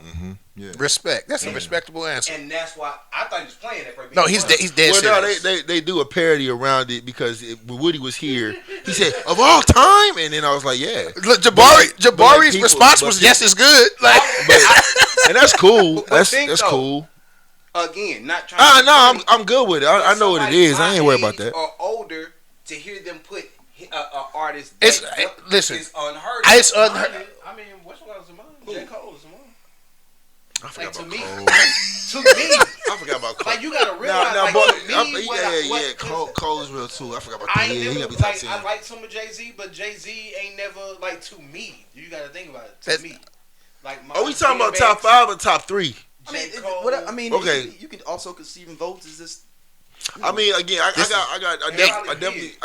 Yeah. Respect. That's a respectable answer. And that's why I thought he was playing that for me. No, he's dead Well, no, serious. they do a parody around it because when Woody was here, he said of all time, and then I was like, yeah. Look, Jabari's people- response but was people- just as good. Like, And that's cool. But That's think, cool. Again, not trying. No, I'm good with it. I know what it Somebody is. I ain't my worried about age that. Or older to hear them put an artist. It's listen. It's unheard of. It's unheard. I mean, what's what was mine? J. Cole is mine. I forgot to about me. Cole. To me, I forgot about Cole. like you gotta realize, Nah, like but to me, what Cole is real too. I forgot about I that. ain't Yeah, he never gotta be top like. 10. I like some of Jay-Z, but Jay-Z ain't never like to me. You got to think about it. To That's- me, like. Are we talking about top 5 or top 3? I mean, J. Cole. what I mean, Okay. you can also conceive in votes. Is this? I mean, again, I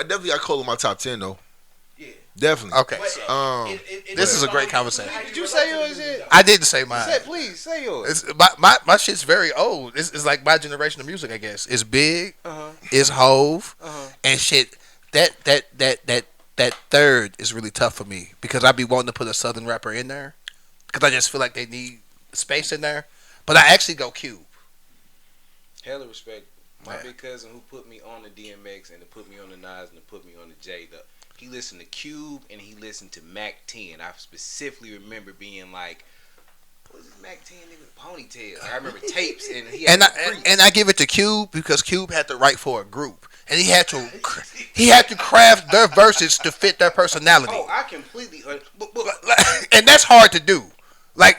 definitely got Cole in my top 10 though. Yeah. Definitely. Okay. This is a great conversation. Did you say yours yet? I didn't say mine. Please say yours. It's, my shit's very old. It's like my generation of music, I guess. It's Big, it's Hove, and shit. That third is really tough for me because I be wanting to put a Southern rapper in there because I just feel like they need space in there. But I actually go Cube. Hella respect. My big cousin who put me on the DMX and to put me on the Nas and to put me on the J. He listened to Cube and he listened to Mac 10. I specifically remember being like, "What's this Mac 10 nigga with ponytails?" I remember tapes and he had And I give it to Cube because Cube had to write for a group and he had to craft their verses to fit their personality. Oh, I completely. And that's hard to do. Like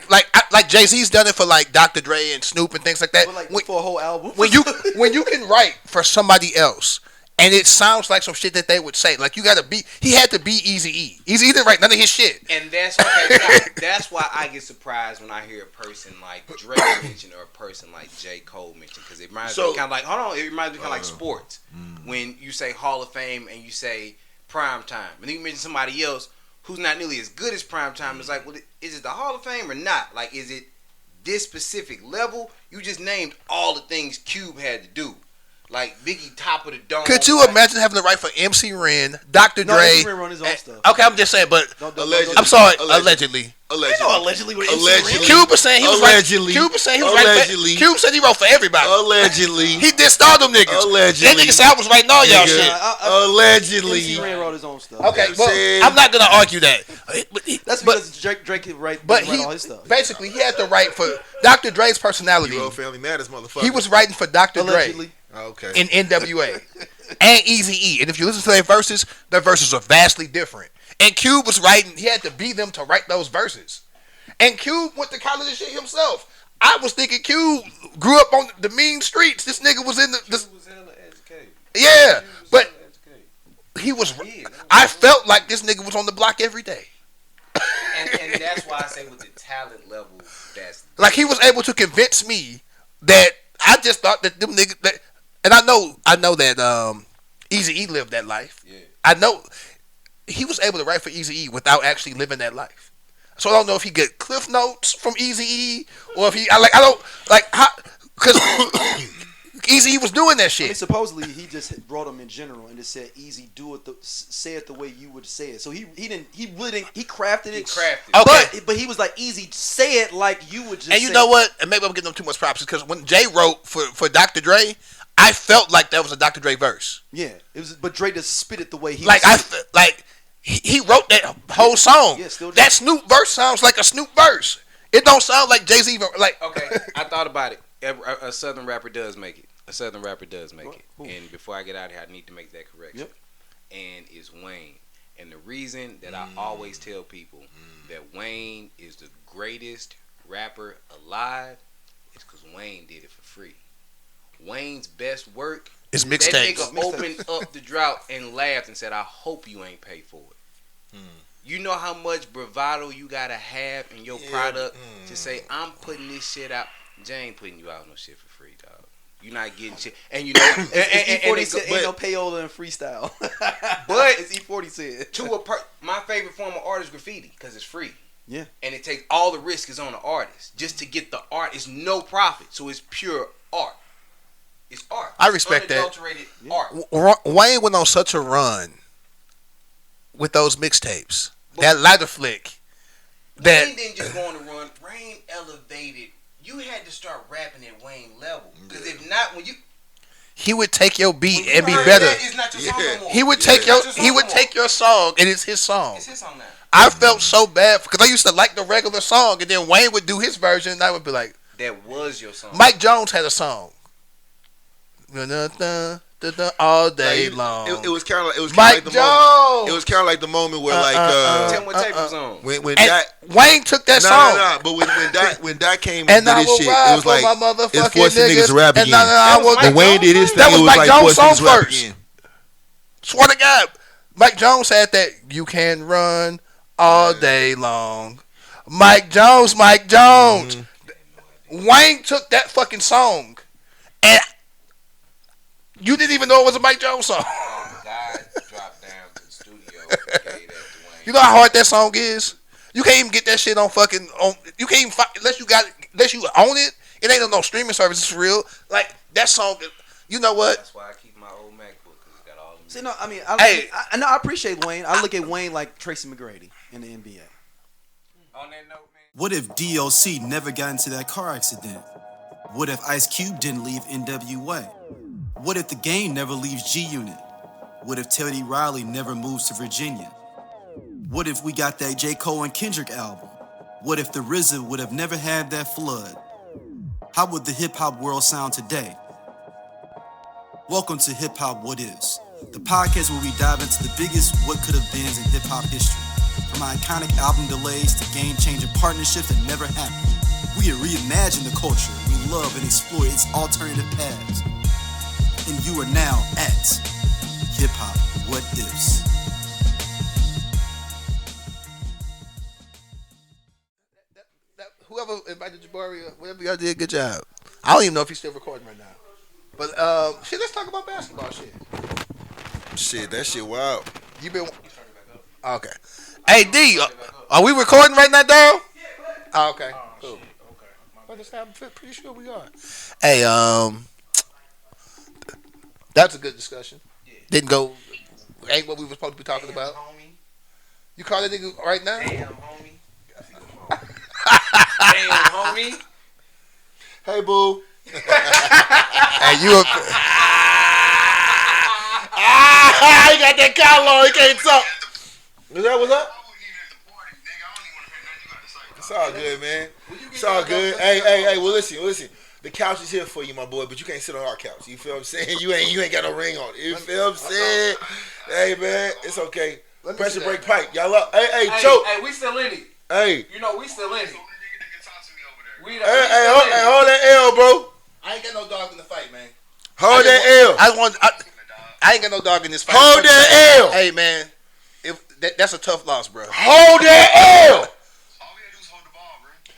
Jay-Z's done it for like Dr. Dre and Snoop and things like that. But like for a whole album. when you can write for somebody else and it sounds like some shit that they would say, like you gotta be. He had to be Eazy-E. Eazy-E didn't write none of his shit. And that's okay. That's why I get surprised when I hear a person like Drake mention or a person like J. Cole mention because it reminds me kind of like it reminds me kind of like sports when you say Hall of Fame and you say prime time. And then you mention somebody else who's not nearly as good as prime time. It's like, well, is it the Hall of Fame or not? Like, is it this specific level? You just named all the things Cube had to do. Like Biggie, top of the dome. Could you imagine having the right for MC Ren, Dr. Dre? MC Ren run his own stuff. Okay, I'm just saying, but Allegedly. I'm sorry, allegedly. Allegedly with Allegedly. Cube was saying he was Allegedly. Cube was saying he was Allegedly. right. Cube said he wrote for everybody. Allegedly. He dissed all them niggas. Allegedly. That nigga said I was writing all y'all shit. Allegedly. MC Ren wrote his own stuff. Okay, well, I'm not gonna argue that. That's because Drake could write all his stuff. Basically, he had to write for Dr. Dre's personality. You wrote Family Matters, motherfucker. He was writing for Dr. Allegedly. Dre. Okay. In NWA and Eazy-E. And if you listen to their verses are vastly different. And Cube was writing, he had to be them to write those verses. And Cube went to college and shit himself. I was thinking Cube grew up on the mean streets. This nigga was in the... He was hella educated. Yeah, but he was... I felt like this nigga was on the block every day. And that's why I say with the talent level, that's... Like he was able to convince me that I just thought that them niggas... That, and I know that Eazy-E lived that life. Yeah. I know he was able to write for Eazy-E without actually living that life. So I don't know if he get cliff notes from Eazy-E or if he because Eazy-E was doing that shit. I mean, supposedly he just wrote them in general and just said, "Easy, do it. Say it the way you would say it." So he crafted it. Okay, but he was like, "Easy, say it like you would just." And you know what? And maybe I'm giving them too much props because when Jay wrote for Dr. Dre, I felt like that was a Dr. Dre verse. Yeah, it was. But Dre just spit it the way he. Like he wrote that whole song. Yeah, still that Snoop verse sounds like a Snoop verse. It don't sound like Jay-Z. Like okay, I thought about it. A Southern rapper does make it. A Southern rapper does make it. And before I get out of here, I need to make that correction. Yep. And it's Wayne. And the reason that I always tell people that Wayne is the greatest rapper alive is because Wayne did it for free. Wayne's best work is that mixtapes. nigga opened up the drought and laughed and said, "I hope you ain't paid for it." You know how much bravado you gotta have in your product to say, "I'm putting this shit out." Jay ain't putting you out no shit for free, dog. You're not getting shit, and you know, and E40 said ain't no payola in freestyle. But as E40 said, my favorite form of art is graffiti because it's free. Yeah, and it takes all the risk is on the artist just to get the art. It's no profit, so it's pure art. It's art. I respect that. Unadulterated art. Wayne went on such a run with those mixtapes. That lighter flick. Wayne didn't just go on a run. Wayne elevated. You had to start rapping at Wayne level. Because if not, he would take your beat and be better. It's not your song no more. He would take your song and it's his song. It's his song now. I felt so bad because I used to like the regular song and then Wayne would do his version and I would be like, that was your song. Mike Jones had a song. All day long. It was kind of like Mike Jones. It was kind of like the moment where tell me what tape was on. When Wayne took that song. No. But when that came and and did his shit, it was like it's forcing niggas to rap again. When Wayne did his thing, that was it was Mike like Jones' song forcing niggas to rap first. again. Swear to God, Mike Jones had that. You can run all day long. Mike Jones. Wayne took that fucking song, and you didn't even know it was a Mike Jones song. God dropped down to the studio and gave that to Wayne. You know how hard that song is? You can't even get that shit on fucking you can't even unless you own it. It ain't on no streaming services for real. Like that song. You know what? That's why I keep my old MacBook because it's got all the. See, no, I mean, I appreciate Wayne. I look at Wayne like Tracy McGrady in the NBA. On that note, man. What if DOC never got into that car accident? What if Ice Cube didn't leave NWA? What if the game never leaves G-Unit? What if Teddy Riley never moves to Virginia? What if we got that J. Cole and Kendrick album? What if the RZA would have never had that flood? How would the hip-hop world sound today? Welcome to Hip Hop What Is, the podcast where we dive into the biggest what could have beens in hip-hop history. From iconic album delays to game-changing partnerships that never happened. We reimagine the culture we love and explore its alternative paths. And you are now at Hip Hop What Is. Whoever invited Jabari, whatever y'all did, good job. I don't even know if he's still recording right now. But shit, let's talk about basketball shit. Shit, that shit wild. You been okay? Hey D, are we recording right now, dog? Oh, okay, cool. Okay. I'm pretty sure we are. Hey, that's a good discussion. Yeah. Didn't go. Ain't what we were supposed to be talking about. Homie. You call that nigga right now? Damn, homie. Damn, homie. Hey, boo. Hey, you. He got that collar on. He can't talk. Is that what's up? It's all good, man. It's all good. Hey. Well, listen. The couch is here for you, my boy, but you can't sit on our couch. You feel what I'm saying? You ain't got no ring on it. You feel what I'm saying? Hey, man, it's okay. Pressure break pipe. Y'all up. Hey, choke. Hey, we still in it. Hey. You know we still in it. Hey, hold that L, bro. I ain't got no dog in the fight, man. Hold that L. I ain't got no dog in this fight. Hold that L. Hey, man, that's a tough loss, bro. Hold that L.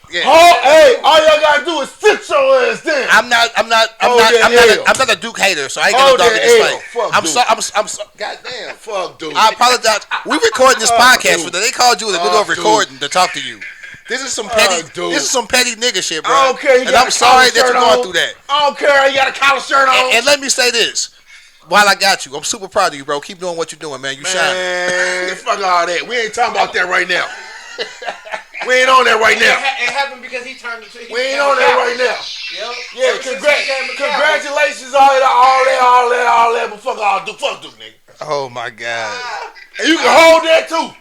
Yeah. Hey, all y'all gotta do is sit your ass down. I'm not a Duke hater, so I ain't got no dog in this fight. Fuck I'm sorry. Goddamn. Fuck Duke. I apologize. We recording this podcast, but they called you in the middle of recording to talk to you. This is some petty. This is some petty nigga shit, bro. I don't care. And I'm sorry that you're going through that. I don't care. You got a collar shirt on. And let me say this. While I got you, I'm super proud of you, bro. Keep doing what you're doing, man. You shine. Man, fuck all that. We ain't talking about that right now. We ain't on that right now. It happened because he turned the We ain't on that right now. Yep. Yeah, congratulations, all that, but fuck all Duke. Fuck Duke, nigga. Oh, my God. And you can hold that, too. All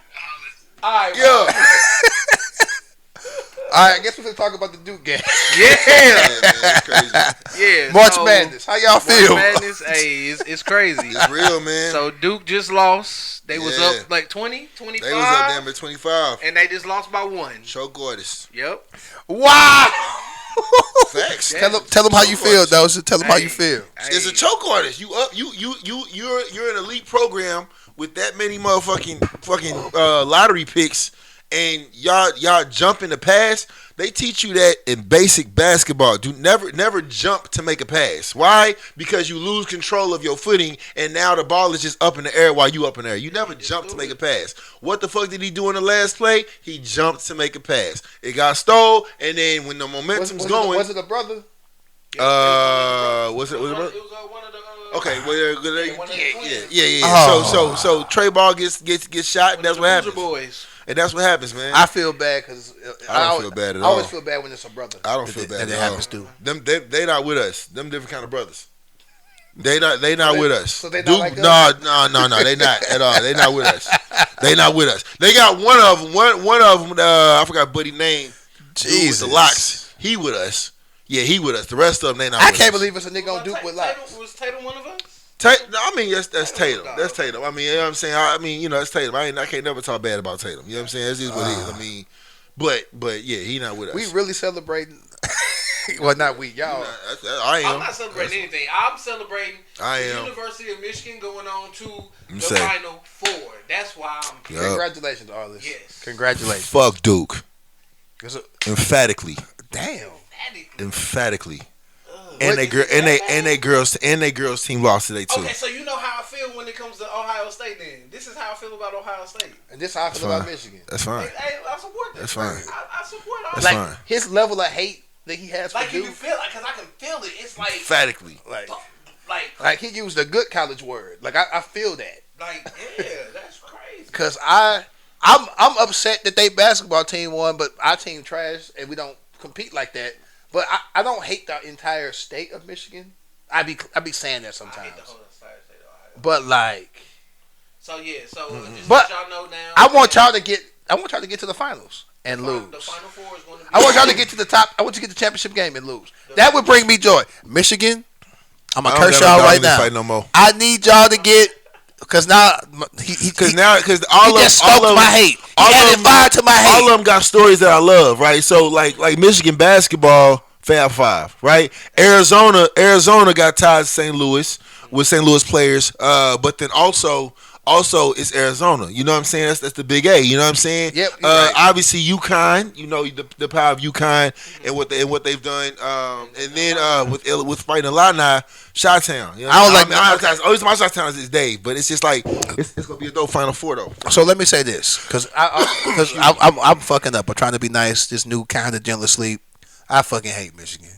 right. Yeah. All right, I guess we can talk about the Duke game. Yeah. Man, crazy. Yeah. March Madness. How y'all feel? March Madness, hey, it's crazy. It's real, man. So Duke just lost. They was up like 20, 25. They was up damn at 25. And they just lost by 1. Show gorgeous. Yep. Wow. Facts. Tell them how you feel, though. So tell them how you feel. It's a choke artist. You up? You're an elite program with that many fucking lottery picks, and y'all jump in the pass. They teach you that in basic basketball. Do never jump to make a pass. Why? Because you lose control of your footing, and now the ball is just up in the air while you up in the air. You never jump to make a pass. What the fuck did he do in the last play? He jumped to make a pass. It got stole, and then when the momentum's going, was it a brother? Was it a brother? It was one of the. Okay, yeah. So Trey Ball gets shot, and that's what happens. Boys. And that's what happens, man. I feel bad because I don't feel bad at all. I always feel bad when it's a brother. I don't feel bad and at it all. happens too. They not with us. Them different kind of brothers. They not with us. So they not like us? No. They not at all. They not with us. They not with us. They got one of them. One of them. I forgot buddy name. Jesus. With the locks. He with us. Yeah, he with us. The rest of them, they not. I with can't us. believe it's a nigga on Duke with locks. Was Tatum one of us? I mean, that's Tatum. That's Tatum. I mean, you know what I'm saying? I mean, that's Tatum. I can't never talk bad about Tatum. You know what I'm saying? That's just what it is. I mean, but yeah, he not with us. We really celebrating. Well, not we, y'all. I am. I'm not celebrating anything. I'm celebrating the University of Michigan going on to the Final Four. That's why I'm here. Congratulations, Arlis. Yes. Congratulations. Fuck Duke. Emphatically. Damn. Emphatically. And they girls team lost today too. Okay, so you know how I feel when it comes to Ohio State. Then this is how I feel about Ohio State, and this is how I feel about Michigan. That's fine. Hey, I support that. That's fine. I support all That's that. fine. His level of hate that he has for Like you Duke, can feel it, because I can feel it. It's like emphatically, like he used a good college word. Like I feel that. Like yeah, that's crazy. Cause I'm upset that they basketball team won, but our team trash and we don't compete like that. But I don't hate the entire state of Michigan. I be saying that sometimes. I hate the whole entire state of Ohio. But like, so yeah, just but let y'all know now. I want y'all to get to the finals and lose. The Final Four is going to be. I want y'all to get to the top. I want you to get the championship game and lose. That would bring me joy. Michigan, I'm gonna curse y'all right now. Fight no more. I need y'all to get. Because now he all just stoked my hate. He added fire to my hate. All of them got stories that I love, right? So like Michigan basketball, Fab Five, right? Arizona got tied to St. Louis with St. Louis players, but then also Also, it's Arizona. You know what I'm saying? That's the big A. You know what I'm saying? Yep. Right. Obviously, UConn. You know the power of UConn and what they've done. And then with fighting Illini, Chi-Town. You know I don't like. Always my Chi-Town is Dave, but it's just like it's gonna be a dope Final Four though. So let me say this, because I'm fucking up. I'm trying to be nice. This new kind of gentle sleep. I fucking hate Michigan.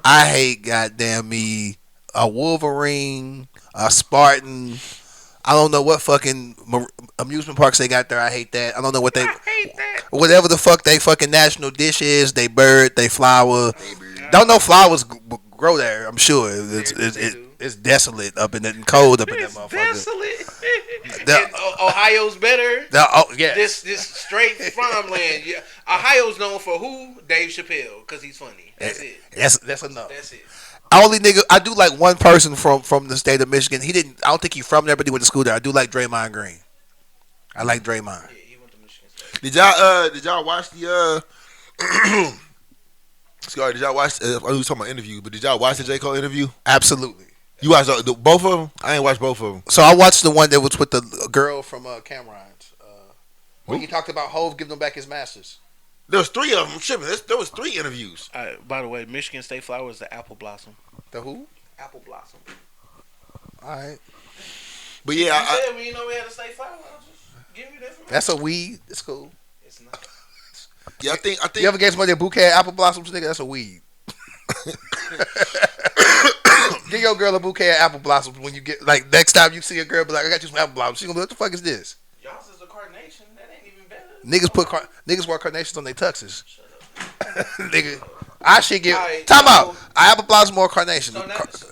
I hate goddamn me a Wolverine, a Spartan. I don't know what fucking amusement parks they got there. I hate that. I don't know what they. I hate that. Whatever the fuck they fucking national dish is, they bird, they flower. Don't know flowers grow there. I'm sure it's desolate up in it and cold up in that motherfucker. Desolate. Ohio's better. Yeah. This straight farmland. Yeah. Ohio's known for who? Dave Chappelle, because he's funny. That's it. That's enough. That's it. Only nigga, I do like one person from the state of Michigan. I don't think he's from there, but he went to school there. I do like Draymond Green. I like Draymond. Yeah, he went to Michigan State. Did y'all watch the Scott, did y'all watch? I was talking about interview, but did y'all watch the J. Cole interview? Absolutely. You watched both of them? I ain't watched both of them. So I watched the one that was with the girl from Cameron's, when he talked about Hove giving him back his masters. There was three of them. There was 3 interviews. By the way, Michigan State flower is the apple blossom. The who? Apple blossom. All right. But yeah, you said we know we had a state flower. I'll just give you that information. That's a weed. It's cool. It's not. Yeah, I think. You ever gave somebody a bouquet of apple blossoms, nigga? That's a weed. Give your girl a bouquet of apple blossoms when you get next time you see a girl, be like, I got you some apple blossoms. She gonna be like, what the fuck is this? Y'all's is a carnation. That ain't even better. Niggas wear carnations on their tuxes. Nigga, I should get Right, time out. I apple blossom or carnation.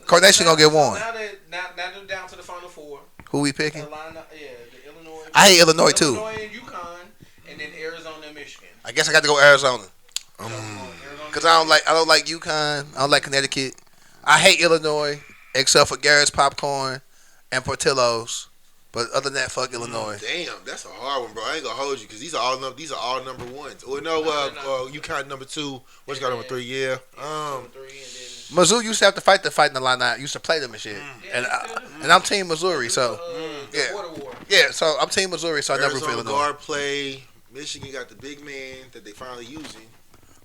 Carnation gonna get one. Now they're down to the Final Four. Who we picking? The Illinois. I hate Illinois too. Illinois and UConn, and then Arizona and Michigan. I guess I got to go Arizona. Cause I don't like UConn. I don't like Connecticut. I hate Illinois except for Garrett's popcorn and Portillo's. But other than that, fuck Illinois. Damn, that's a hard one, bro. I ain't gonna hold you because these are all number ones. Or no, UConn number 2. What's got number 3? Yeah. Mizzou used to have to fight in the line out. Used to play them and shit. And I'm team Missouri, so yeah. So I'm team Missouri, so I never feel Illinois. Guard play. Michigan got the big man that they finally using.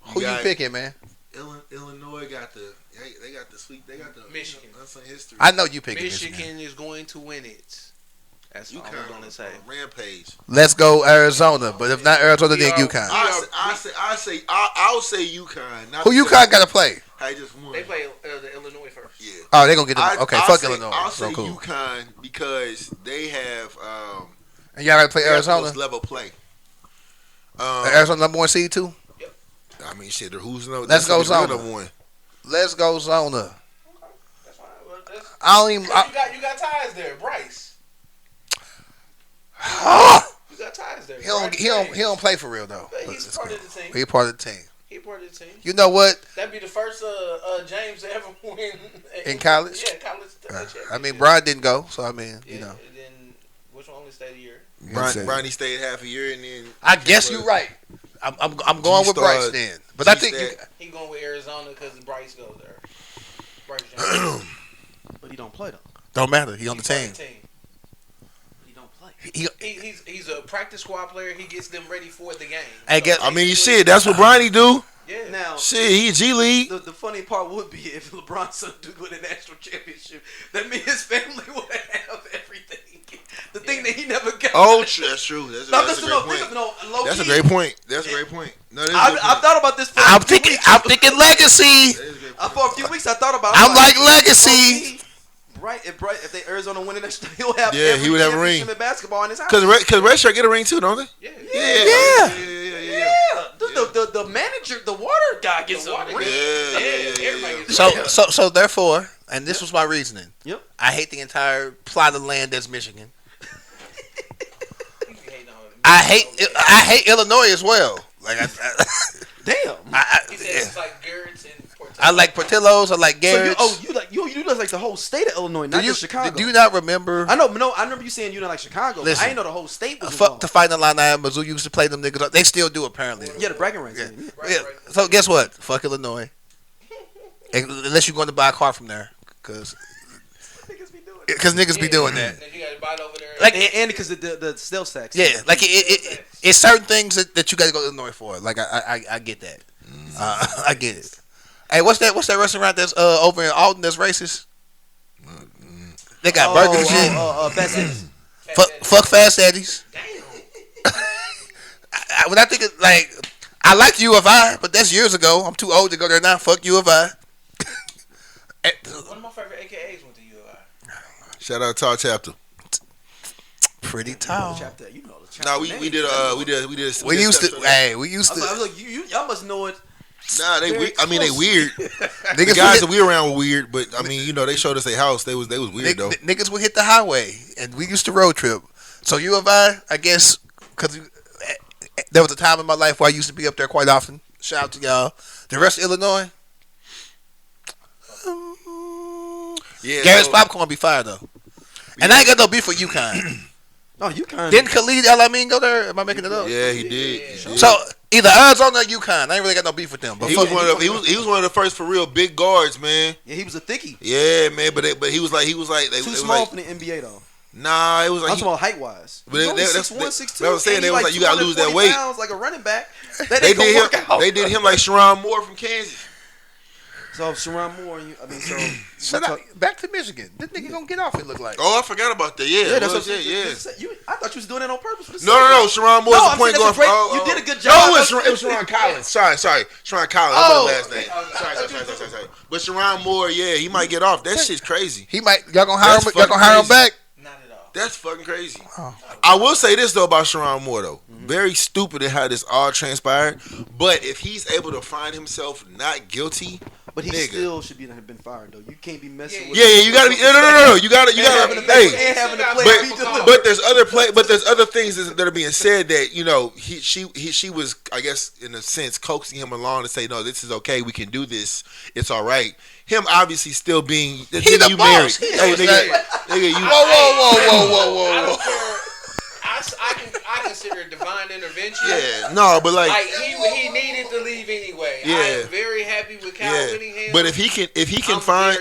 Who you picking, man? Illinois got they got the sweet. They got the Michigan. That's history. I know you picking Michigan is going to win it. That's all I'm gonna say. Rampage. Let's go Arizona, but if not Arizona, then UConn. I'll say UConn. Who UConn got to play? I just won. They play the Illinois first. Yeah. Oh, they gonna get them. Okay, fuck Illinois. I'll say cool. UConn because they have. And y'all gotta play Arizona. Level play. Arizona number 1 seed too. Yep. I mean, shit. Who's no? Let's go Zona. Let's go Zona. Okay, that's fine. Well, I don't even. You got ties there, Bryce. You got ties there. He don't play for real though. But he's part of the team. He's part of the team. He part of the team. You know what? That'd be the first James to ever win in college. Yeah, college. I mean, Brian didn't go, so I mean, you know. And then which one only stayed a year? Brian stayed half a year, and then I guess you're right. I'm going with Bryce then, but I think he going with Arizona because Bryce goes there. Bryce Jones. But he don't play though. Don't matter. He on the team. He don't play. He's a practice squad player. He gets them ready for the game. I mean, shit. That's what Bronny do. Yeah. Now, shit, he G League. The funny part would be if LeBron's son do win a national championship, that means his family would have everything. The thing that he never got. Oh, that's true. That's a great point. That's a great point. That's a great point. No, I've thought about this. I'm thinking legacy. For a few weeks, I thought about. I'm like legacy. Right, if they Arizona winning that, he'll have. Yeah, he would have a ring in basketball in his house. Because Red Shirt get a ring too, don't they? Yeah. The manager, the water guy gets a ring. Yeah. So therefore, and this was my reasoning. Yep. I hate the entire plot of land that's Michigan. I hate Illinois as well. Like damn. He said it's like Garrett's and Portillo's. I like Portillo's. I like Garrett's. So you like the whole state of Illinois, not just Chicago. Do you not remember? I remember you saying you don't like Chicago. Listen, I didn't know the whole state was fuck to fight in the line. Mizzou used to play them niggas. They still do apparently. Yeah, the bragging rights. Yeah. So guess what? Fuck Illinois. Unless you're going to buy a car from there, because niggas be doing that. Then you got to spot over there. Like and because the stealth sacks. Yeah, like it's certain things that you got to go to Illinois for. Like I get that. I get it. Hey, what's that restaurant that's over in Alton that's racist? They got burgers and shit. Fuck Fast Eddie's. When I think of, like, I like U of I, but that's years ago. I'm too old to go there now. Fuck U of I. One of my favorite AKAs went to U of I. Shout out Tall Chapter. Pretty tall. You know the chapter. Nah, we did. We used to. Y'all must know it. Nah, they weird. The guys that we around were weird, but I mean, they showed us their house. They was weird though. Niggas would hit the highway, and we used to road trip. So U of I guess, because there was a time in my life where I used to be up there quite often. Shout out to y'all. The rest of Illinois, yeah. Garrett's Popcorn be fire though. And I ain't got no beef with UConn. Oh, UConn. Didn't Khalid El-Amin go there? Am I making it up? Yeah, he did. So either Arizona or UConn. I ain't really got no beef with them. But he was one of the first for real big guards, man. Yeah, he was a thickie. Yeah, man. But he was like too small for the NBA though. Nah, it was like I'm talking about height wise. But that's 6'1", 6'2". I was saying they was like you gotta lose that weight. Pounds, like a running back. They did him like Sharon Moore from Kansas. So Sharon Moore, back to Michigan. This nigga gonna get off. It look like. Oh, I forgot about that. Yeah, that's what I thought you was doing that on purpose. No. Sharon Moore's the point guard. You did a good job. No, it was Sharon Collins. Sorry. Sharon Collins. That's my last name. Sorry. But Sharon Moore, yeah, he might get off. That shit's crazy. He might. Y'all gonna hire him? Y'all gonna hire him back? Not at all. That's fucking crazy. I will say this though about Sharon Moore though. Very stupid at how this all transpired. But if he's able to find himself not guilty. But he still should have been fired though. You can't be messing with. Yeah, you gotta be. No. You gotta. But there's other things that are being said that she was, I guess, in a sense, coaxing him along to say, no, this is okay. We can do this. It's all right. Him obviously still being. He the boss. Nigga, you. Whoa. I consider it divine intervention. Yeah, no, but like he needed to leave anyway. Yeah. I am very happy with Cal winning him. But if he can find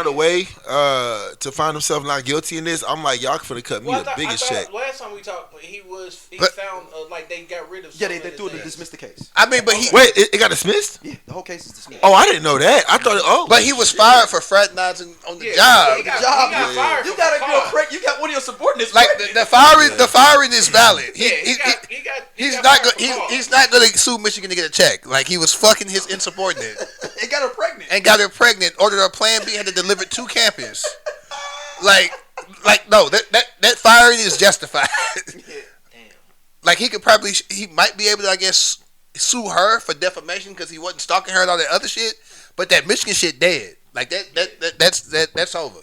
a way to find himself not guilty in this, I'm like, y'all finna cut me the biggest check. Last time we talked, he found like they got rid of. Yeah, they threw it to dismiss the case. I mean, but it got dismissed. Yeah, the whole case is dismissed. Oh, I didn't know that. I thought but he was fired for fraternizing on the job. He got fired. You got a girl pregnant. You got one of your subordinates. Like the firing is valid. He's not going to sue Michigan to get a check. Like he was fucking his insubordinate. And got her pregnant. Ordered her plan B, had to deliver it to campus. Like no, that firing is justified. Damn. Like he might be able to, I guess, sue her for defamation because he wasn't stalking her and all that other shit. But that Michigan shit dead. Like that's over.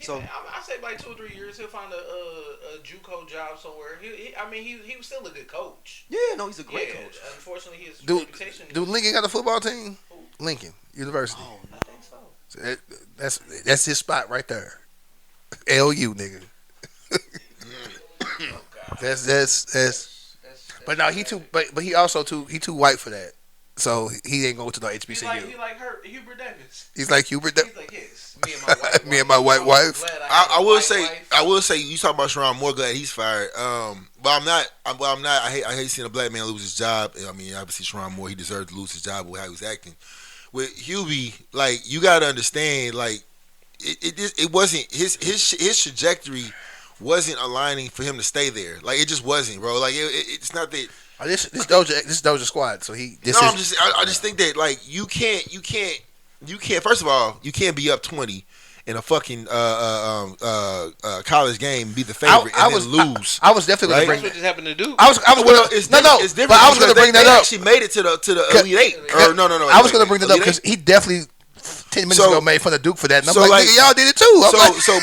So I say like 2 or 3 years he'll find a JUCO job somewhere. He was still a good coach. Yeah, no, he's a great coach. Unfortunately, his reputation. Do Lincoln got a football team? Who? Lincoln University. Oh, I think so. That's his spot right there. LU nigga. Oh, God. That's. But no, he too. But he also too white for that. So he ain't going to no HBCU. He like Hubert Davis. He's like Hubert Davis. He's like, yes, me and my white wife. I will say you talk about Sharon Moore, glad he's fired. But I'm not. I hate seeing a black man lose his job. I mean, obviously Sharon Moore, he deserved to lose his job with how he was acting. With Hubie, like you got to understand, like it wasn't his trajectory wasn't aligning for him to stay there. Like it just wasn't, bro. Like it's not that. This Doja squad. So I just think that like you can't. First of all, you can't be up 20 in a fucking college game, and be the favorite, and then lose. I was definitely going to bring. That's what just happened to do. It's different. But I was going to bring that up. She made it to the Elite Eight. No. I was going to bring that up because he definitely 10 minutes ago made fun of Duke for that. And I'm like, nigga, y'all did it too.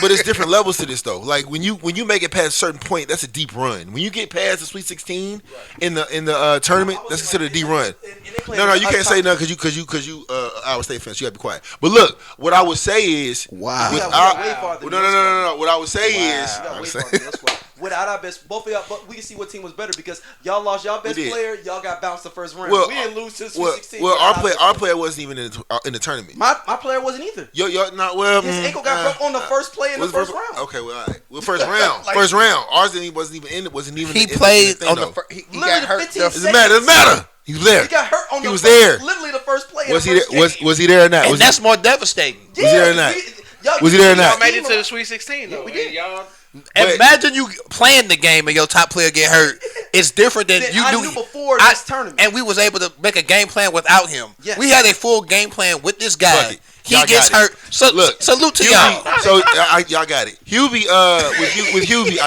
But it's different levels to this though. Like when you make it past a certain point, that's a deep run. When you get past the Sweet 16 in the tournament, that's considered a deep run. No, you can't say nothing because you Iowa State fans. You got to be quiet. But look, what I would say is, wow. No. What I would say is, without our best, both of y'all, but we can see what team was better because y'all lost y'all best player. Y'all got bounced the first round. We didn't lose to the Sweet 16. Well, our player wasn't even in the tournament. My player wasn't either. Y'all not well. His ankle got broke on the first play in the first round. Okay, well, all right. Well, first round. First round. Ours wasn't even in it. Wasn't even. He played on the first. He got hurt. Doesn't matter. He was there. He got hurt on he was there. Literally the first play. Was he there? Was he there or not? And that's more devastating. Was he there or not? Was he there or not? Y'all made it to the Sweet 16 though. Y'all. Imagine you playing the game and your top player get hurt. It's different than you knew before this tournament. And we was able to make a game plan without him. Yes. We had a full game plan with this guy. He gets hurt. So look, salute to y'all. So y'all got it. Hubie, with Hubie,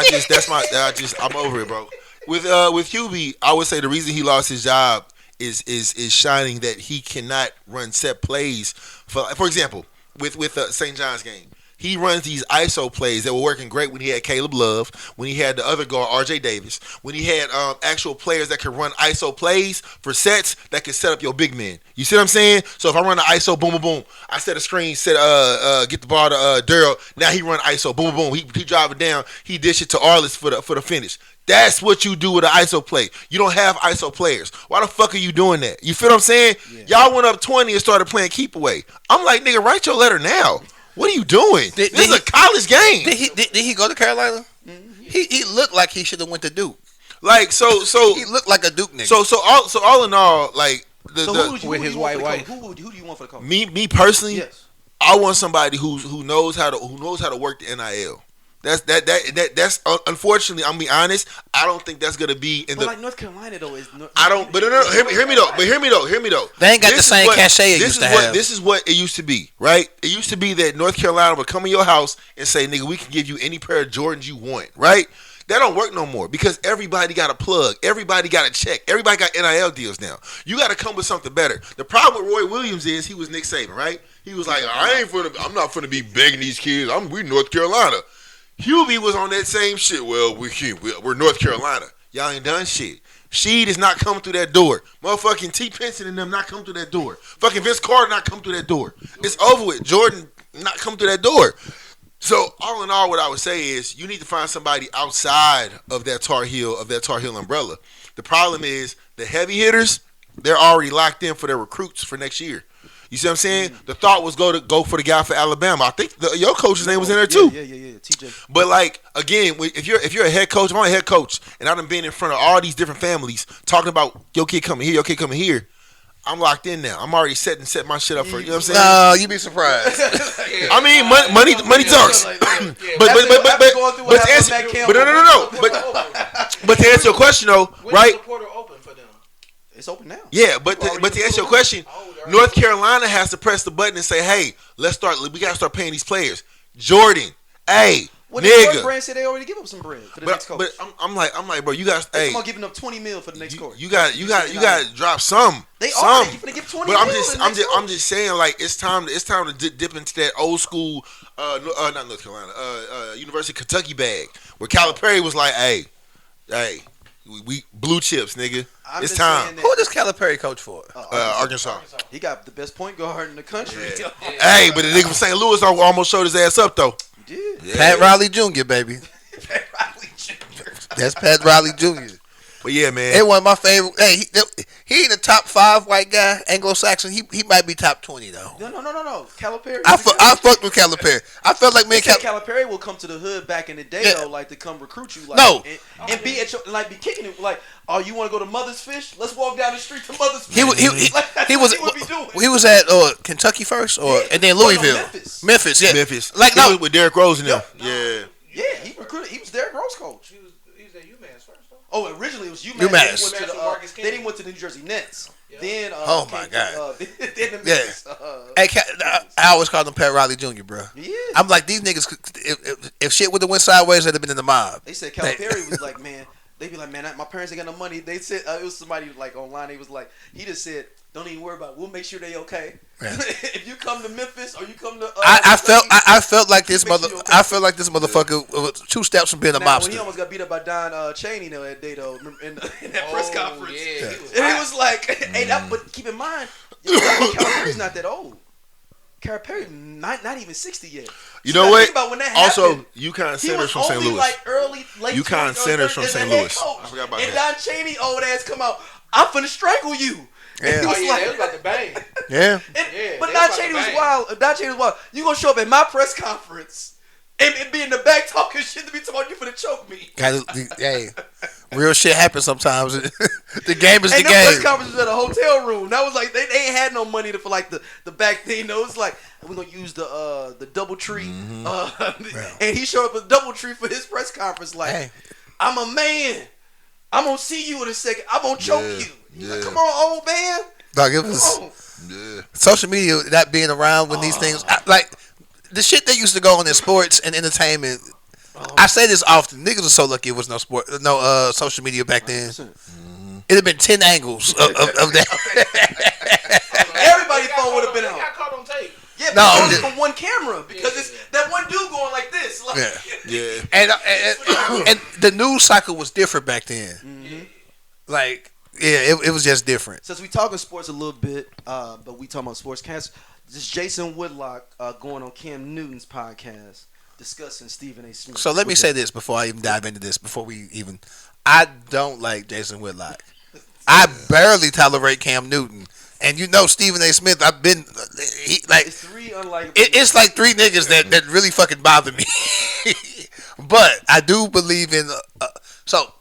I'm over it, bro. With Hubie, I would say the reason he lost his job is shining that he cannot run set plays. For example, with St. John's game. He runs these ISO plays that were working great when he had Caleb Love, when he had the other guard, RJ Davis, when he had actual players that could run ISO plays for sets that could set up your big men. You see what I'm saying? So if I run the ISO, boom, boom, boom, I set a screen, get the ball to Daryl. Now he run ISO, boom, boom, boom. He drive it down. He dish it to Arlis for the finish. That's what you do with an ISO play. You don't have ISO players. Why the fuck are you doing that? You feel what I'm saying? Yeah. Y'all went up 20 and started playing keep away. I'm like, nigga, write your letter now. What are you doing? This is a college game. Did he go to Carolina? Mm-hmm. He looked like he should have went to Duke. Like so he looked like a Duke nigga. So all in all, like with his white wife. Who do you want for the coach? Me personally, yes. I want somebody who knows how to work the NIL. That's unfortunately, I'm be honest. I don't think that's gonna be in like North Carolina though. I don't. But no. Hear me though. They ain't got the same cachet it used to have. This is what it used to be, right? It used to be that North Carolina would come in your house and say, "Nigga, we can give you any pair of Jordans you want," right? That don't work no more because everybody got a plug, everybody got a check, everybody got NIL deals now. You got to come with something better. The problem with Roy Williams is he was Nick Saban, right? He was like, I'm not finna be begging these kids. We North Carolina. Hubie was on that same shit. Well, we're North Carolina. Y'all ain't done shit. Sheed is not coming through that door. Motherfucking T. Pinson and them not coming through that door. Fucking Vince Carter not coming through that door. It's over with. Jordan not coming through that door. So all in all, what I would say is you need to find somebody outside of that Tar Heel umbrella. The problem is the heavy hitters, they're already locked in for their recruits for next year. You see what I'm saying? The thought was go for the guy for Alabama. I think your coach's name was in there too. Yeah, TJ. But like again, if you're a head coach, if I'm a head coach, and I've been in front of all these different families talking about your kid coming here, I'm locked in now. I'm already set my shit up for you know what I'm saying? No, you be surprised. I mean, money talks. But to answer your question though, right? It's open now. Yeah, but to answer your question, North Carolina has to press the button and say, "Hey, we gotta start paying these players." Jordan, hey, nigga. The brand said they already give up some bread for the next coach. But I'm like, bro, you guys, hey, I'm giving up $20 million for the next coach. You got to drop some. They are. You finna give $20 million. But I'm just saying, like, it's time to dip into that old school, not North Carolina, University of Kentucky bag where Calipari was like, hey. We blue chips, nigga. It's time. Who does Calipari coach for? Arkansas. He got the best point guard in the country. Yeah. Hey, but the nigga from St. Louis almost showed his ass up though. He did. Yeah. Pat Riley Jr., baby. Pat Riley Jr. That's Pat Riley Jr. But yeah, man. It was my favorite. Hey, he ain't the top 5 white guy, Anglo-Saxon. He might be top 20 though. No. Calipari. I fucked with Calipari. I felt like Calipari will come to the hood back in the day though, like to come recruit you, like and be at your, like be kicking it, like, oh, you want to go to Mother's Fish? Let's walk down the street to Mother's Fish. He was at Kentucky first, and then Louisville, Memphis. Yeah, Memphis. Like he was with Derrick Rose and them. Yeah, he recruited. He was Derrick Rose coach. He was at UMass first. Oh, originally it was UMass. Then he went to the New Jersey Nets. Yeah. Then, oh my God. Then the Nets. Hey, I always call him Pat Riley Jr., bro. Yeah. I'm like, these niggas, if shit would have went sideways, they'd have been in the mob. They said Calipari was like, man, they'd be like, man, my parents ain't got no money. They said, it was somebody like online, they was like, he just said, don't even worry about it. We'll make sure they okay. Yeah. If you come to Memphis or you come to, I felt like this motherfucker was 2 steps from being a mobster. When he almost got beat up by Don Chaney that day though in that press conference. Yeah. And he was like, hey, but keep in mind, Calipari's not that old. Calipari not even 60 yet. You know what? Think about when that also, happened. UConn centers from St. Louis. Like late UConn centers from St. Louis. I forgot about that. And Don Chaney old ass come out. I'm finna strangle you. Yeah. It was about to bang. Yeah. But Don Chaney was wild. Don Chaney was wild. You gonna show up at my press conference and be in the back talking shit to be talking about you finna choke me. Hey, real shit happens sometimes. The game is the game. game. Press conference was at a hotel room. That was like they ain't had no money for like the back thing. No, it's like we're gonna use the double tree. And he showed up with double tree for his press conference. Like, hey. I'm a man. I'm gonna see you in a second. I'm gonna choke you. He's like, come on, old man. Dog, it was social media not being around when these things like the shit that used to go on in sports and entertainment. I say this often. Niggas are so lucky it was no social media back then. It'd have been 10 angles of that. Everybody's phone would have been out. Got caught on tape. Yeah, but only from one camera because it's that one dude going like this. Like, And the news cycle was different back then. Like, it was just different. Since we talking sports a little bit, but we talking about sports cast. This Jason Whitlock going on Cam Newton's podcast discussing Stephen A. Smith. So let me say this before I even dive into this. I don't like Jason Whitlock. I barely tolerate Cam Newton. And you know Stephen A. Smith, it's three unlikable. It's like three niggas that really fucking bother me. But I do believe in so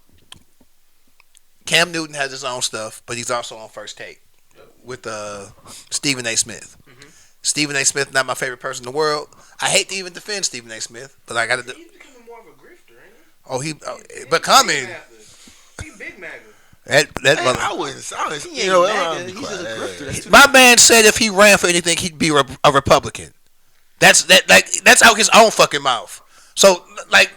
Cam Newton has his own stuff, but he's also on First Take with Stephen A. Smith. Stephen A. Smith, not my favorite person in the world. I hate to even defend Stephen A. Smith, but I got to. He's becoming more of a grifter, ain't he? Oh, becoming. He's big MAGA. I wouldn't. You know, he's just a grifter. My man said if he ran for anything, he'd be a Republican. That's out his own fucking mouth. So like